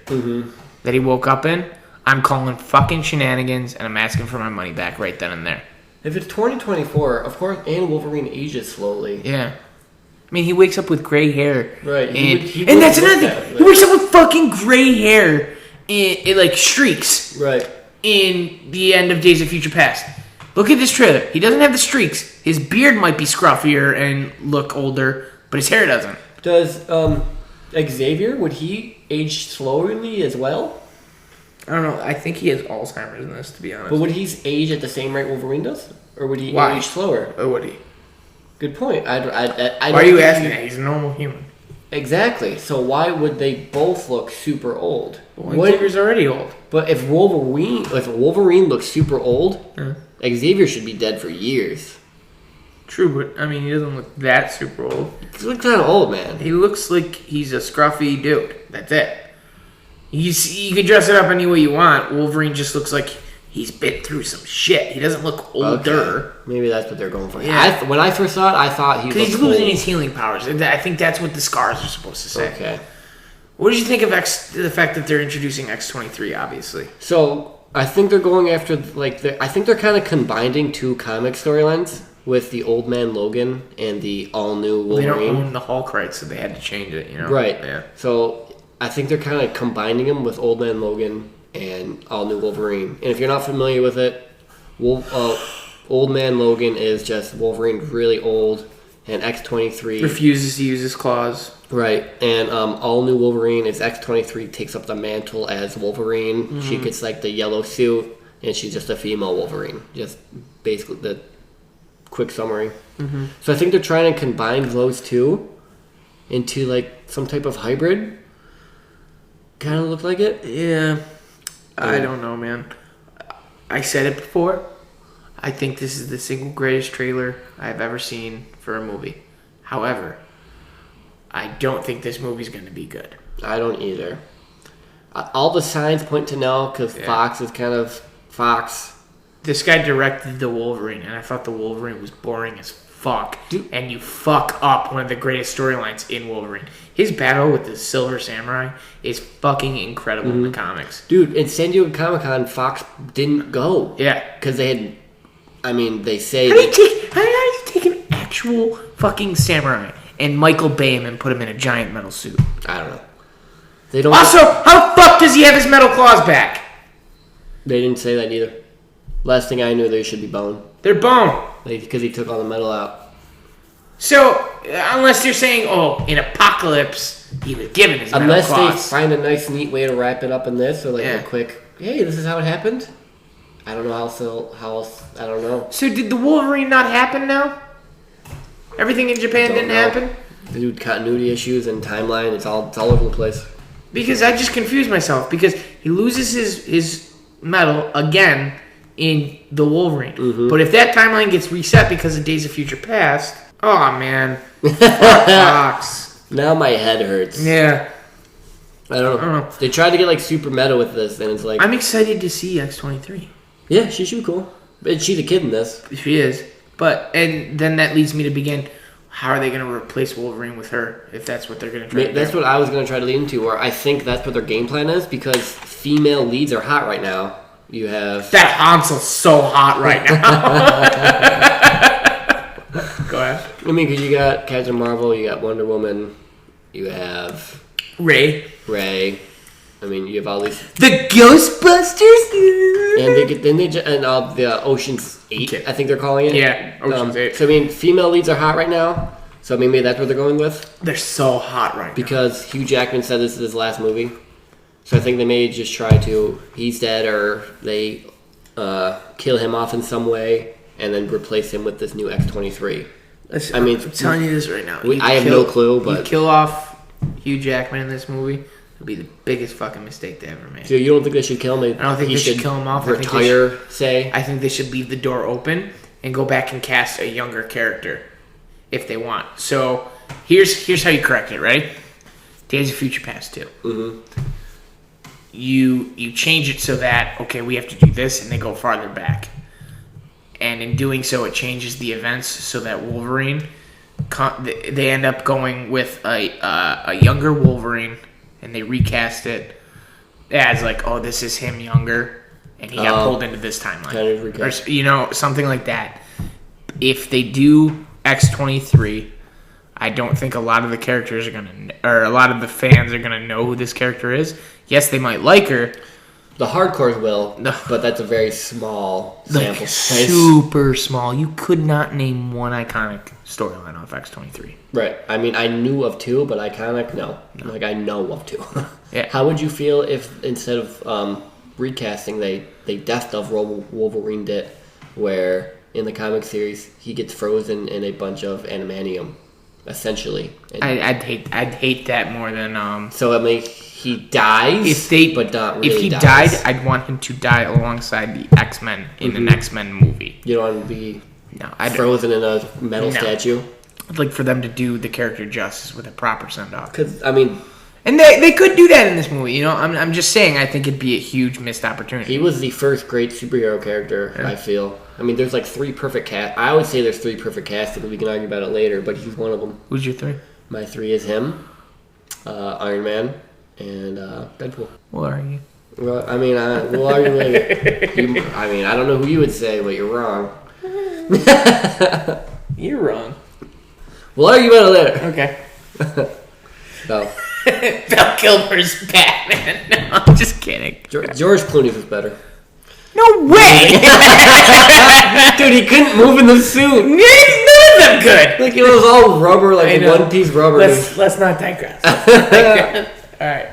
that he woke up in, I'm calling fucking shenanigans and I'm asking for my money back right then and there. If it's 2024, of course, and Wolverine ages slowly. Yeah. I mean, he wakes up with gray hair. Right. And that's another thing. He wakes up with fucking gray hair. It like streaks. Right. In the end of Days of Future Past. Look at this trailer. He doesn't have the streaks. His beard might be scruffier and look older, but his hair doesn't. Does Xavier, would he age slowly as well? I don't know. I think he has Alzheimer's in this, to be honest. But would he age at the same rate Wolverine does? Or would he Why? age slower? Or would he? Good point. Why are you asking that? He's a normal human. Exactly. So why would they both look super old? Well, Xavier's already old. But if Wolverine looks super old, Xavier should be dead for years. True, but I mean, he doesn't look that super old. He looks kind of old, man. He looks like he's a scruffy dude. That's it. You can dress it up any way you want. Wolverine just looks like he's been through some shit. He doesn't look older. Okay. Maybe that's what they're going for. Yeah. When I first saw it, I thought he because looked he's losing old. his healing powers. I think that's what the scars are supposed to say. Okay. What did you think of the fact that they're introducing X-23, obviously? So, I think they're going after, I think they're kind of combining two comic storylines with the Old Man Logan and the all-new Wolverine. They don't own the Hulk rights, so they had to change it, you know? Right. Yeah. So, I think they're kind of combining them with Old Man Logan and all-new Wolverine. And if you're not familiar with it, Old Man Logan is just Wolverine really old, and X-23... refuses to use his claws. Right, and all-new Wolverine is X-23 takes up the mantle as Wolverine. Mm-hmm. She gets, the yellow suit, and she's just a female Wolverine. Just basically the quick summary. Mm-hmm. So I think they're trying to combine those two into, some type of hybrid. Kind of look like it. Yeah. I don't know, man. I said it before. I think this is the single greatest trailer I've ever seen for a movie. However, I don't think this movie's going to be good. I don't either. All the signs point to no, because Fox is kind of Fox. This guy directed the Wolverine, and I thought the Wolverine was boring as fuck. Dude. And you fuck up one of the greatest storylines in Wolverine. His battle with the Silver Samurai is fucking incredible in the comics. Dude, in San Diego Comic-Con, Fox didn't go. Yeah. Because they had... they say... How do you take an actual fucking samurai and Michael Bay him and put him in a giant metal suit? I don't know. They don't... Also, how the fuck does he have his metal claws back? They didn't say that either. Last thing I knew, they should be bone. They're bone. Because he took all the metal out. So, unless you're saying, in Apocalypse, he was given his metal Unless claws. they find a nice, neat way to wrap it up in this, or Yeah. a quick, hey, this is how it happened. I don't know how else, I don't know. So did the Wolverine not happen now? Everything in Japan Don't didn't know. happen? They do continuity issues and timeline, it's all over the place. Because I just confused myself. Because he loses his metal again in the Wolverine. Mm-hmm. But if that timeline gets reset because of Days of Future Past, oh man. Fox. Now my head hurts. Yeah. I don't know. They tried to get super meta with this, and it's like... I'm excited to see X-23. Yeah, she should be cool. But she's a kid in this. She is. And then that leads me to begin, how are they going to replace Wolverine with her, if that's what they're going to try to do? That's what I was going to try to lead into, or I think that's what their game plan is, because female leads are hot right now. You have... That Hansel's so hot right now. Go ahead. I mean, because you got Captain Marvel, you got Wonder Woman, you have Ray. I mean, you have all these... The Ghostbusters? And the Ocean's 8, Okay. I think they're calling it. Yeah, Ocean's 8. So, I mean, female leads are hot right now. So, I mean, maybe that's what they're going with. They're so hot right now. Because Hugh Jackman said this is his last movie. So I think they may just try to... He's dead, or they kill him off in some way, and then replace him with this new X-23. I mean, I'm telling you this right now. I have no clue, but you kill off Hugh Jackman in this movie, it'll be the biggest fucking mistake they ever made. so you don't think they should kill him? I don't think they should kill him off. Retire, I think they should leave the door open and go back and cast a younger character if they want. So here's how you correct it, right? Days of Future Past 2. Mm-hmm. You change it so that, okay, we have to do this, and they go farther back. And in doing so, it changes the events so that Wolverine, they end up going with a younger Wolverine, and they recast it as like, oh, this is him younger, and he got pulled into this timeline. Kind of recast. Or, something like that. If they do X-23, I don't think a lot of the characters are gonna, or a lot of the fans are gonna know who this character is. Yes, they might like her. The hardcores will, No. but that's a very small sample Like, size. super small. You could not name one iconic storyline off X-23. Right. I mean, I knew of 2, but iconic, no. Like, I know of 2. Yeah. How would you feel if instead of recasting, they death of Wolverine it, where in the comic series he gets frozen in a bunch of animanium, essentially. And I'd hate that more than so I mean, he dies, but not really if he dies. died, I'd want him to die alongside the X-Men in an X-Men movie. You don't want to be No, I'd frozen in a metal No. statue. I'd like for them to do the character justice with a proper send-off. Because, I mean, And they could do that in this movie. You know, I'm just saying. I think it'd be a huge missed opportunity. he was the first great superhero character, Yeah. I feel. I mean, there's like 3 perfect cast. I would say there's 3 perfect castings. We can argue about it later, but he's one of them. Who's your 3? My 3 is him, Iron Man, and Deadpool. What are you? Well, I mean, we'll argue later. I mean, I don't know who you would say, but you're wrong. You're wrong. We'll argue about it later. Okay. No. Val Kilmer's Batman. No, I'm just kidding. George Clooney was better. No way! Dude, he couldn't move in the suit. None of them good. Like, it was all rubber, I like know. one-piece rubber. Let's not digress. All right.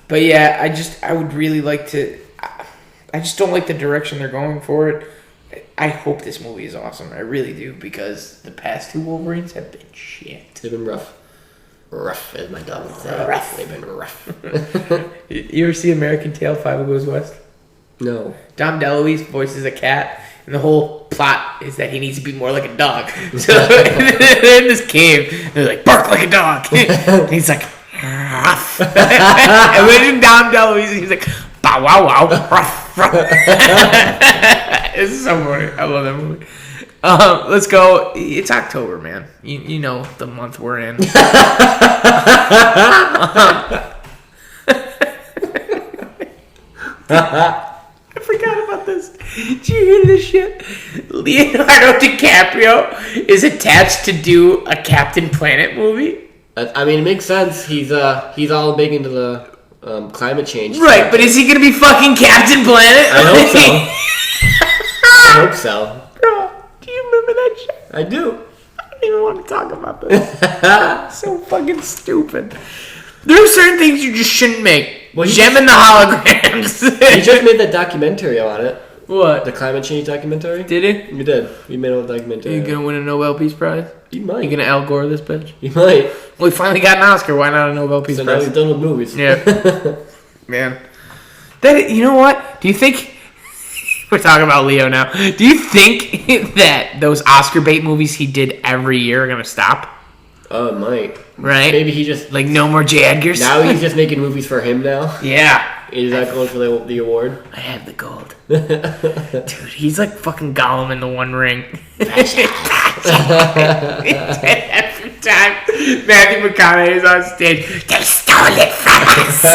But yeah, I would really like to. I just don't like the direction they're going for it. I hope this movie is awesome. I really do, because the past 2 Wolverines have been shit. They've been rough. Rough, as my dog would say. Rough. They've been rough. You ever see American Tail 5 Goes West? No. Dom DeLuise voices a cat, and the whole plot is that he needs to be more like a dog. So they're in this cave, they're like, bark like a dog. And he's like, ruff. And then Dom DeLuise, he's like, bow wow wow, ruff, ruff. It's so funny. I love that movie. Let's go. It's October, man. You know the month we're in. I forgot about this. Did you hear this shit? Leonardo DiCaprio is attached to do a Captain Planet movie. I mean, it makes sense. He's all big into the climate change. Right, but is he gonna be fucking Captain Planet? I hope so. I hope so. Bro, do you remember that shit? I do. I don't even want to talk about this. So fucking stupid. There are certain things you just shouldn't make. Well, Gem and the holograms. He just made that documentary on it. What? The climate change documentary. Did he? You did. You made a documentary. Are you gonna win a Nobel Peace Prize? You You might. gonna Al Gore this bitch? You might. Well, he finally got an Oscar. Why not a Nobel Peace So now Prize? he's done with movies. Yeah. Man. That, you know what? Do you think... We're talking about Leo now. Do you think that those Oscar bait movies he did every year are going to stop? Oh, it might. Right? Maybe he just... Like, no more J. Edgars? Now he's just making movies for him now. Yeah. He's not going for the award. I have the gold. Dude, he's like fucking Gollum in the One Ring. Every time Matthew McConaughey is on stage, they stole it from us.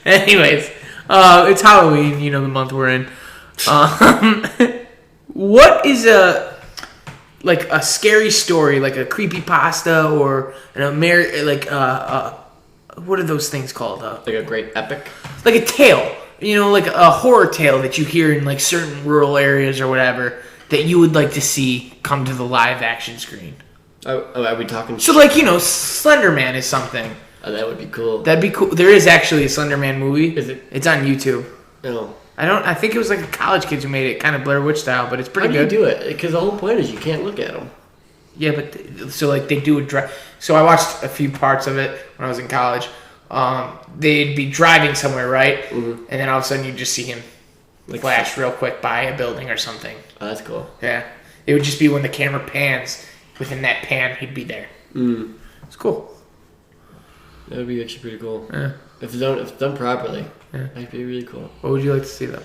Anyways, it's Halloween, you know, the month we're in. What is a scary story, like a creepypasta or what are those things called? Like a great epic. Like a tale, you know, like a horror tale that you hear in like certain rural areas or whatever that you would like to see come to the live action screen. Are we talking... So, like, you know, Slender Man is something. Oh, that would be cool. That'd be cool. There is actually a Slender Man movie. Is it? It's on YouTube. No. I think it was like a college kids who made it, kind of Blair Witch style, but it's How pretty do you good. do it? Because the whole point is you can't look at them. Yeah, but so like they do a So I watched a few parts of it when I was in college. They'd be driving somewhere, right? Mm-hmm. And then all of a sudden you'd just see him flash real quick by a building or something. Oh, that's cool. Yeah. It would just be when the camera pans, within that pan, he'd be there. Mm. It's cool. That would be actually pretty cool. Yeah. If it's done properly, Yeah. that'd be really cool. What would you like to see, though?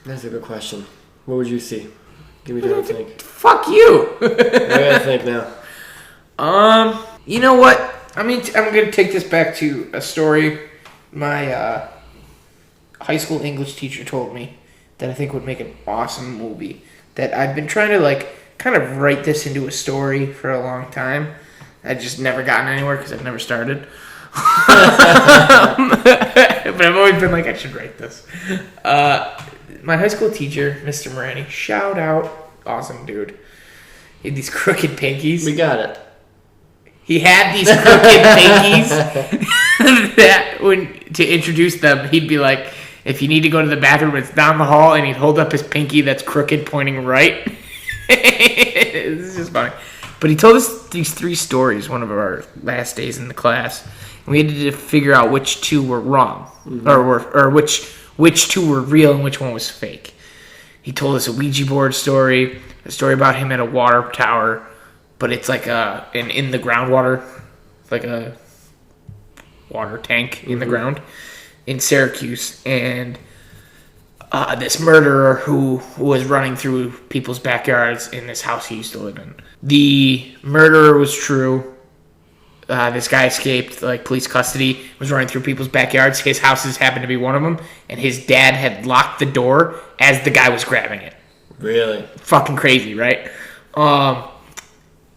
That's a good question. What would you see? Give me time to think. Fuck you! I gotta think now. You know what? I mean, I'm going to take this back to a story my high school English teacher told me that I think would make an awesome movie. That I've been trying to, like, kind of write this into a story for a long time. I've just never gotten anywhere because I've never started. But I've always been like, I should write this. My high school teacher, Mr. Morani, shout out, awesome dude. He had these crooked pinkies. We got it. He had these crooked pinkies that to introduce them, he'd be like, if you need to go to the bathroom, it's down the hall, and he'd hold up his pinky that's crooked pointing right. It's just funny. But he told us these 3 stories one of our last days in the class. And we had to figure out which 2 were wrong. Mm-hmm. Or which 2 were real and which one was fake. He told us a Ouija board story, a story about him at a water tower, but it's like an in the groundwater, like a water tank in the ground in Syracuse, and this murderer who was running through people's backyards in this house he used to live in. The murderer was true. This guy escaped police custody, was running through people's backyards. His houses happened to be one of them, and his dad had locked the door as the guy was grabbing it. Really? Fucking crazy, right?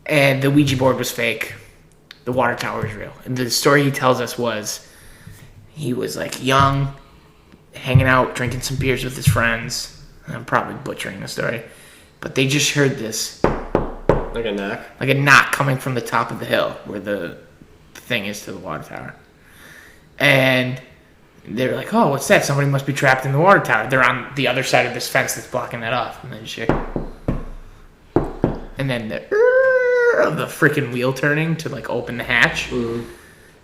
And the Ouija board was fake. The water tower was real. And the story he tells us was he was young, hanging out, drinking some beers with his friends. I'm probably butchering the story. But they just heard this. Like a knock? Like a knock coming from the top of the hill where the thing is to the water tower. And they're like, oh, what's that? Somebody must be trapped in the water tower. They're on the other side of this fence that's blocking that off. And then shit. And then the freaking wheel turning to open the hatch. Mm-hmm.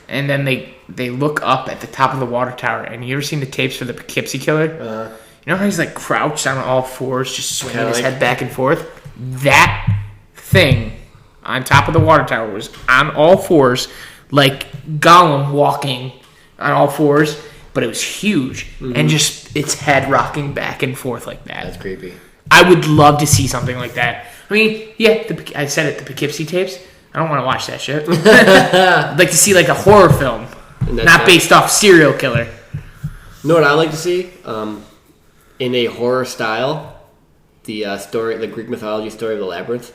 And then they look up at the top of the water tower. And you ever seen the tapes for the Poughkeepsie Killer? You know how he's crouched on all fours, just swinging his head back and forth? That thing on top of the water tower was on all fours, like Gollum walking on all fours, but it was huge. Mm-hmm. And just its head rocking back and forth like that. That's creepy. I would love to see something like that. I mean, yeah, I said it, the Poughkeepsie tapes. I don't want to watch that shit. I'd like to see a horror film, not based off serial killer. You know what I like to see? In a horror style, the Greek mythology story of the labyrinth.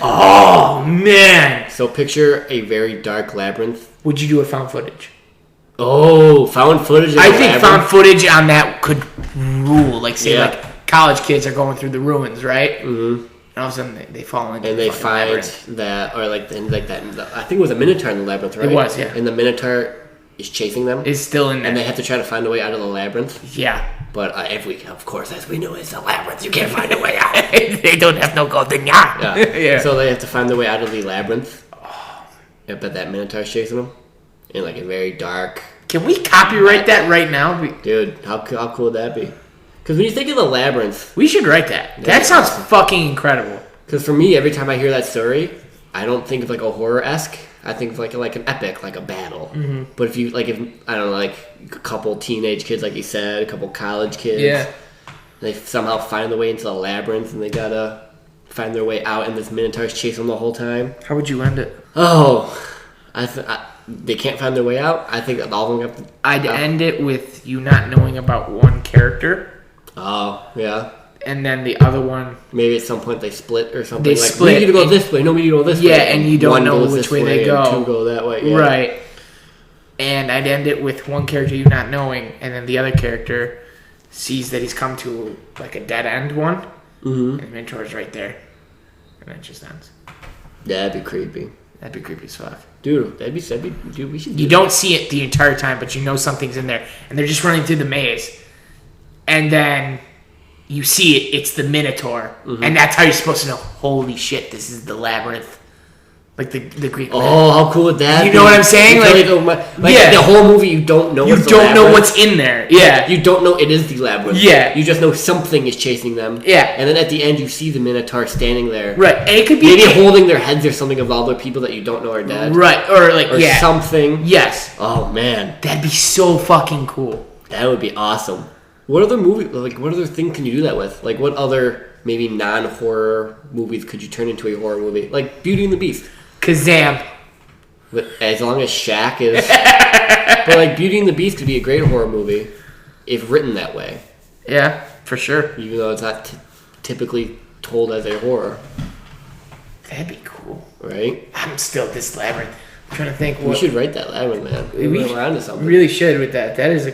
Oh man! So picture a very dark labyrinth. Would you do a found footage? Oh, found footage. I think found footage on that could rule. College kids are going through the ruins, right? Mm-hmm. And all of a sudden they fall into and they find labyrinth. That, or that. I think it was a minotaur in the labyrinth, right? It was, yeah. And the minotaur is chasing them. Is still in there, and they have to try to find a way out of the labyrinth. Yeah. But of course, as we know, it's a labyrinth. You can't find a way out. They don't have no golden yard. Yeah. Yeah. So they have to find their way out of the labyrinth. Oh. Yeah, but that minotaur's chasing them in a very dark. Can we copyright that right now? Dude, how cool would that be? Because when you think of the labyrinth, we should write that. That sounds fucking incredible. Because for me, every time I hear that story, I don't think of a horror-esque. I think of an epic, a battle. Mm-hmm. But if you I don't know, a couple teenage kids, like you said, a couple college kids, yeah, they somehow find their way into the labyrinth, and they gotta find their way out, and this minotaur's chasing them the whole time. How would you end it? Oh, they can't find their way out. I think all of them have to. I'd end it with you not knowing about one character. Oh, yeah. And then the other one... Maybe at some point they split or something. They split. We need to go this way. No, we need to go this way. Yeah, and you don't know which way they go. Two go that way. Yeah. Right. And I'd end it with one character you not knowing, and then the other character sees that he's come to a dead end one, and the mentor's right there. And it just ends. Yeah, that'd be creepy. That'd be creepy as fuck. Dude, we should. You don't see it the entire time, but you know something's in there, and they're just running through the maze, and then you see it. It's the Minotaur, and that's how you're supposed to know. Holy shit! This is the labyrinth, like the Greek. Oh, how cool would that be? You know what I'm saying? Like the whole movie, you don't know. You don't know what's in there. Yeah, you don't know it is the labyrinth. Yeah, you just know something is chasing them. Yeah, and then at the end, you see the Minotaur standing there. Right, and it could be maybe holding their heads or something of all the people that you don't know are dead. Right, or something. Yes. Oh man, that'd be so fucking cool. That would be awesome. What other movie? Like, what other thing can you do that with? Like, what other maybe non-horror movies could you turn into a horror movie? Like Beauty and the Beast. Kazam. But as long as Shaq is... But, like, Beauty and the Beast could be a great horror movie if written that way. Yeah, for sure. Even though it's not typically told as a horror. That'd be cool. Right? I'm still this labyrinth. I'm trying to think what... We should write that labyrinth, man. We're onto something. Really should with that. That is a...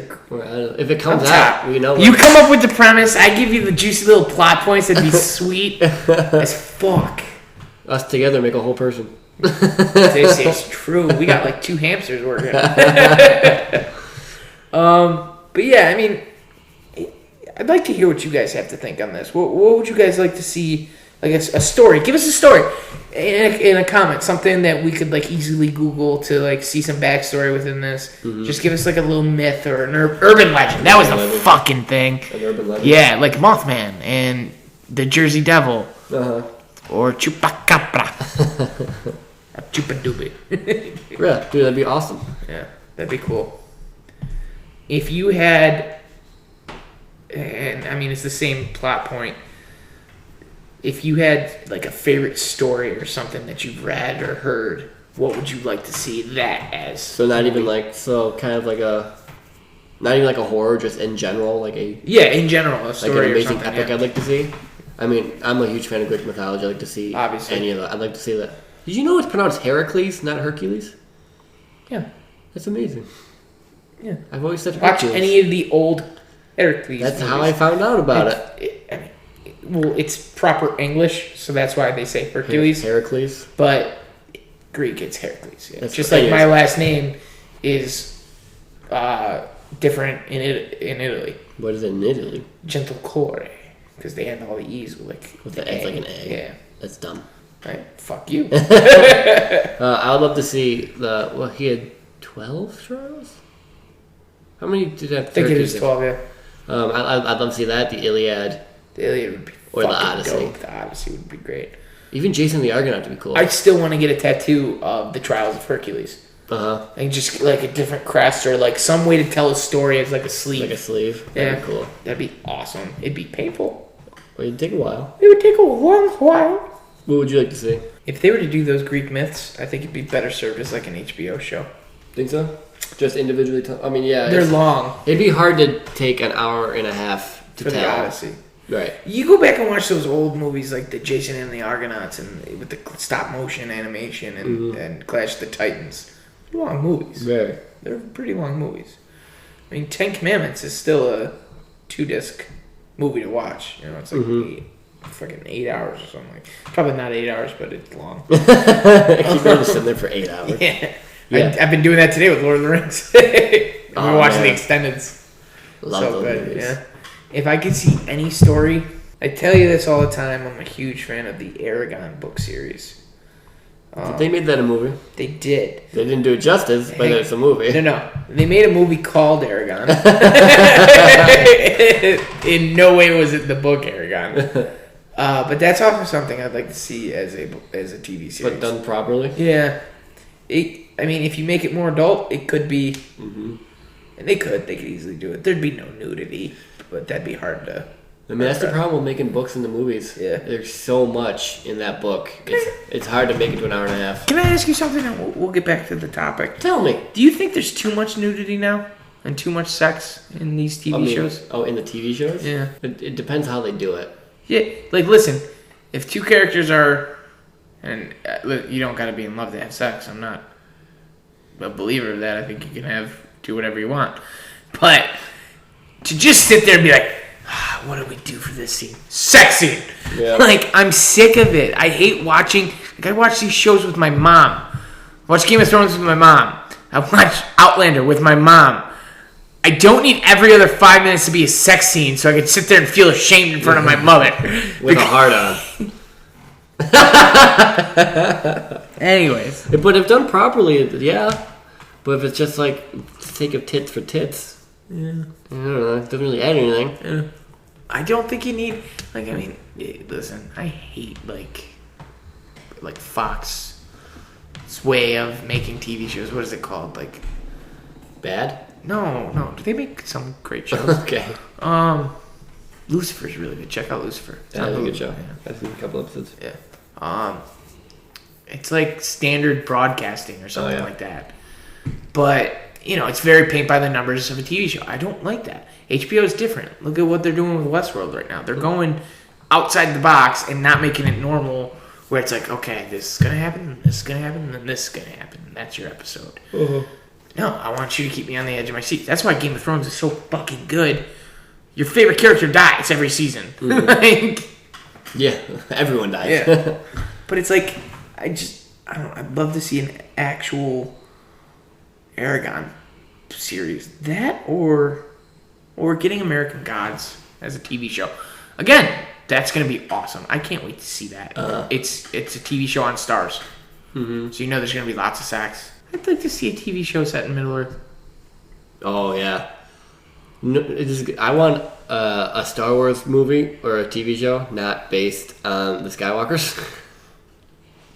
If it comes out, we know... You come up with the premise, I give you the juicy little plot points, that'd be sweet as fuck. Us together make a whole person. This is true. We got like 2 hamsters working. But yeah, I mean, I'd like to hear what you guys have to think on this. What would you guys like to see? Like a story. Give us a story in a comment. Something that we could like easily Google to like see some backstory within this. Mm-hmm. Just give us like a little myth or an urban legend. That was the fucking thing. An urban legend. Yeah, like Mothman and the Jersey Devil. Uh-huh. Or Chupacabra. Chupadoobie. Yeah, dude, that'd be awesome. Yeah, that'd be cool. If you had, and I mean, it's the same plot point. If you had like a favorite story or something that you've read or heard, what would you like to see that as? So not even like, kind of like not even like a horror, just in general, like a... Yeah, in general, a story like an or amazing something, epic yeah. I'd like to see. I mean, I'm a huge fan of Greek mythology. I'd like to see Obviously. any of that. I'd like to see that. Did you know it's pronounced Heracles, not Hercules? Yeah. That's amazing. Yeah. I've always said Watch Hercules. any of the old Heracles That's movies. how I found out about Well, it's proper English, so that's why they say Hercules. Heracles. But Greek, it's Heracles. Yeah. That's Just right. like my last name is different in Italy. What is it in Italy? Gentilecore, because they have all the E's with the It's like an A. Yeah. That's dumb. Right. Fuck you. I would love to see he had 12 trials? How many did have? I think it is 12, yeah. I'd love to see that, the Iliad. The Iliad would be Or the fucking Odyssey. dope. The Odyssey would be great. Even Jason the Argonaut would be cool. I still want to get a tattoo of the Trials of Hercules. Uh-huh. And just like a different crest or like some way to tell a story as like a sleeve. Like a sleeve. Yeah. That'd be cool. That'd be awesome. It'd be painful. Well, it'd take a while. It would take a long while. What would you like to see? If they were to do those Greek myths, I think it'd be better served as like an HBO show. Think so? Just individually I mean, yeah. They're long. It'd be hard to take an hour and a half to For tell. the Odyssey. Right. You go back and watch those old movies like the Jason and the Argonauts and with the stop motion animation and Clash of the Titans. Long movies. Very. They're pretty long movies. I mean, 10 Commandments is still a 2-disc movie to watch. You know, it's like fucking 8 hours or something. Probably not 8 hours, but it's long. I keep really sitting there for 8 hours. Yeah. Yeah. I've been doing that today with Lord of the Rings. We're watching man. the extendeds. Love So those good, movies. yeah. If I could see any story, I tell you this all the time. I'm a huge fan of the Aragon book series. They made that a movie. They did. They didn't do it justice, but Hey. it's a movie. No. They made a movie called Aragon. In no way was it the book Aragon. But that's also something I'd like to see as a TV series. But done properly. Yeah. I mean, if you make it more adult, it could be. And they could easily do it. There'd be no nudity, but that'd be hard to. I mean, that's the problem with making books into movies. Yeah. There's so much in that book. It's hard to make it to an hour and a half. Can I ask you something? And we'll get back to the topic. Tell me. Do you think there's too much nudity now and too much sex in these TV shows? Oh, in the TV shows? Yeah. It depends how they do it. Yeah, like listen, if two characters are, and you don't gotta be in love to have sex. I'm not a believer of that. I think you can do whatever you want, but to just sit there and be like, what do we do for this scene? Sex scene. Yeah. Like I'm sick of it. I hate watching. Like I watch these shows with my mom. watch Game of Thrones with my mom. I watch Outlander with my mom. I don't need every other 5 minutes to be a sex scene so I can sit there and feel ashamed in front of my mother. With a heart on. Anyways. But if done properly, yeah. But if it's just like sake of tits for tits, I don't know. It doesn't really add anything. I don't think you need, like, I mean, listen, I hate, like Fox's way of making TV shows. What is it called? Like, Bad? no. Do they make some great shows? Okay. Lucifer's really good. Check out Lucifer. It's That's on a good Hulu. show. Yeah. I've seen a couple episodes. Yeah. It's like standard broadcasting or something yeah. like that. But, you know, it's very paint by the numbers of a TV show. I don't like that. HBO is different. Look at what they're doing with Westworld right now. They're going outside the box and not making it normal where it's like, okay, this is going to happen, this is going to happen, and then this is going to happen. And that's your episode. No, I want you to keep me on the edge of my seat. That's why Game of Thrones is so fucking good. Your favorite character dies every season. Like, Yeah, everyone dies. yeah. But it's like, I don't know, I'd love to see an actual Aragon series. That or getting American Gods as a TV show. Again, that's going to be awesome. I can't wait to see that. It's a TV show on Stars. Mm-hmm. So you know there's going to be lots of sex. I'd like to see a TV show set in Middle-earth. Oh, yeah. No, I want a Star Wars movie or a TV show not based on the Skywalkers.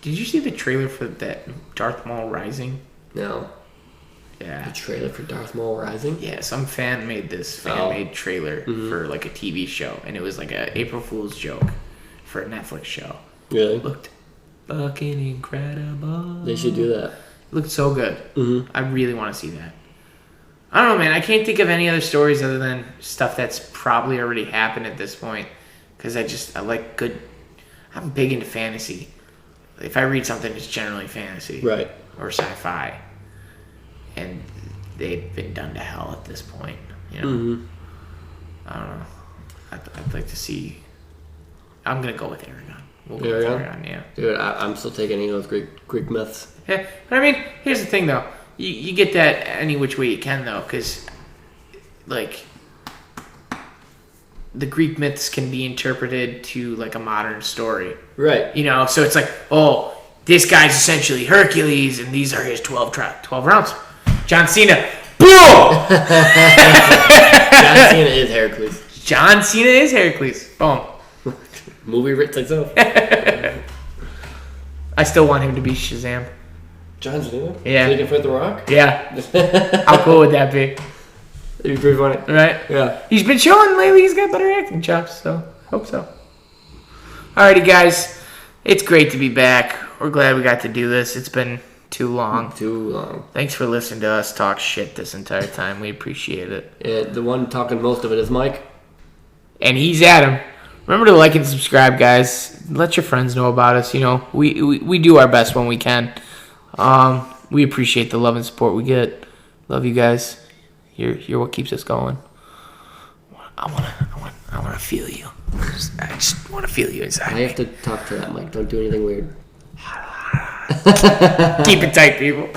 Did you see the trailer for that Darth Maul Rising? No. Yeah. The trailer for Darth Maul Rising? Yeah, some fan made this fan-made trailer for like a TV show, and it was like a April Fool's joke for a Netflix show. Really? Looked fucking incredible. They should do that. Looked so good. Mm-hmm. I really want to see that. I don't know, man. I can't think of any other stories other than stuff that's probably already happened at this point. Because I like good. I'm big into fantasy. If I read something, it's generally fantasy, Right. or sci-fi, and they've been done to hell at this point. You know, I don't know. I'd like to see. I'm gonna go with Aragon. We'll go with Aragon, yeah. Dude, I'm still taking any of those Greek myths. Yeah, but I mean, here's the thing, though. You get that any which way you can, though, because, like, the Greek myths can be interpreted to, like, a modern story. Right. You know, so it's like, oh, this guy's essentially Hercules, and these are his 12 rounds. John Cena, boom! John Cena is Hercules. John Cena is Hercules. Boom. Movie written itself. I still want him to be Shazam. John Cena? Yeah. So he can fight The Rock? Yeah. How cool would that be? That'd be pretty funny. Right? Yeah. He's been showing lately he's got better acting chops, so hope so. Alrighty, guys. It's great to be back. We're glad we got to do this. It's been too long. Too long. Thanks for listening to us talk shit this entire time. We appreciate it. Yeah, the one talking most of it is Mike. And he's Adam. Remember to like and subscribe, guys. Let your friends know about us. You know, we do our best when we can. We appreciate the love and support we get. Love you guys. You're what keeps us going. I wanna feel you. I just wanna feel you inside. I have to talk to that Mike. Don't do anything weird. Keep it tight, people.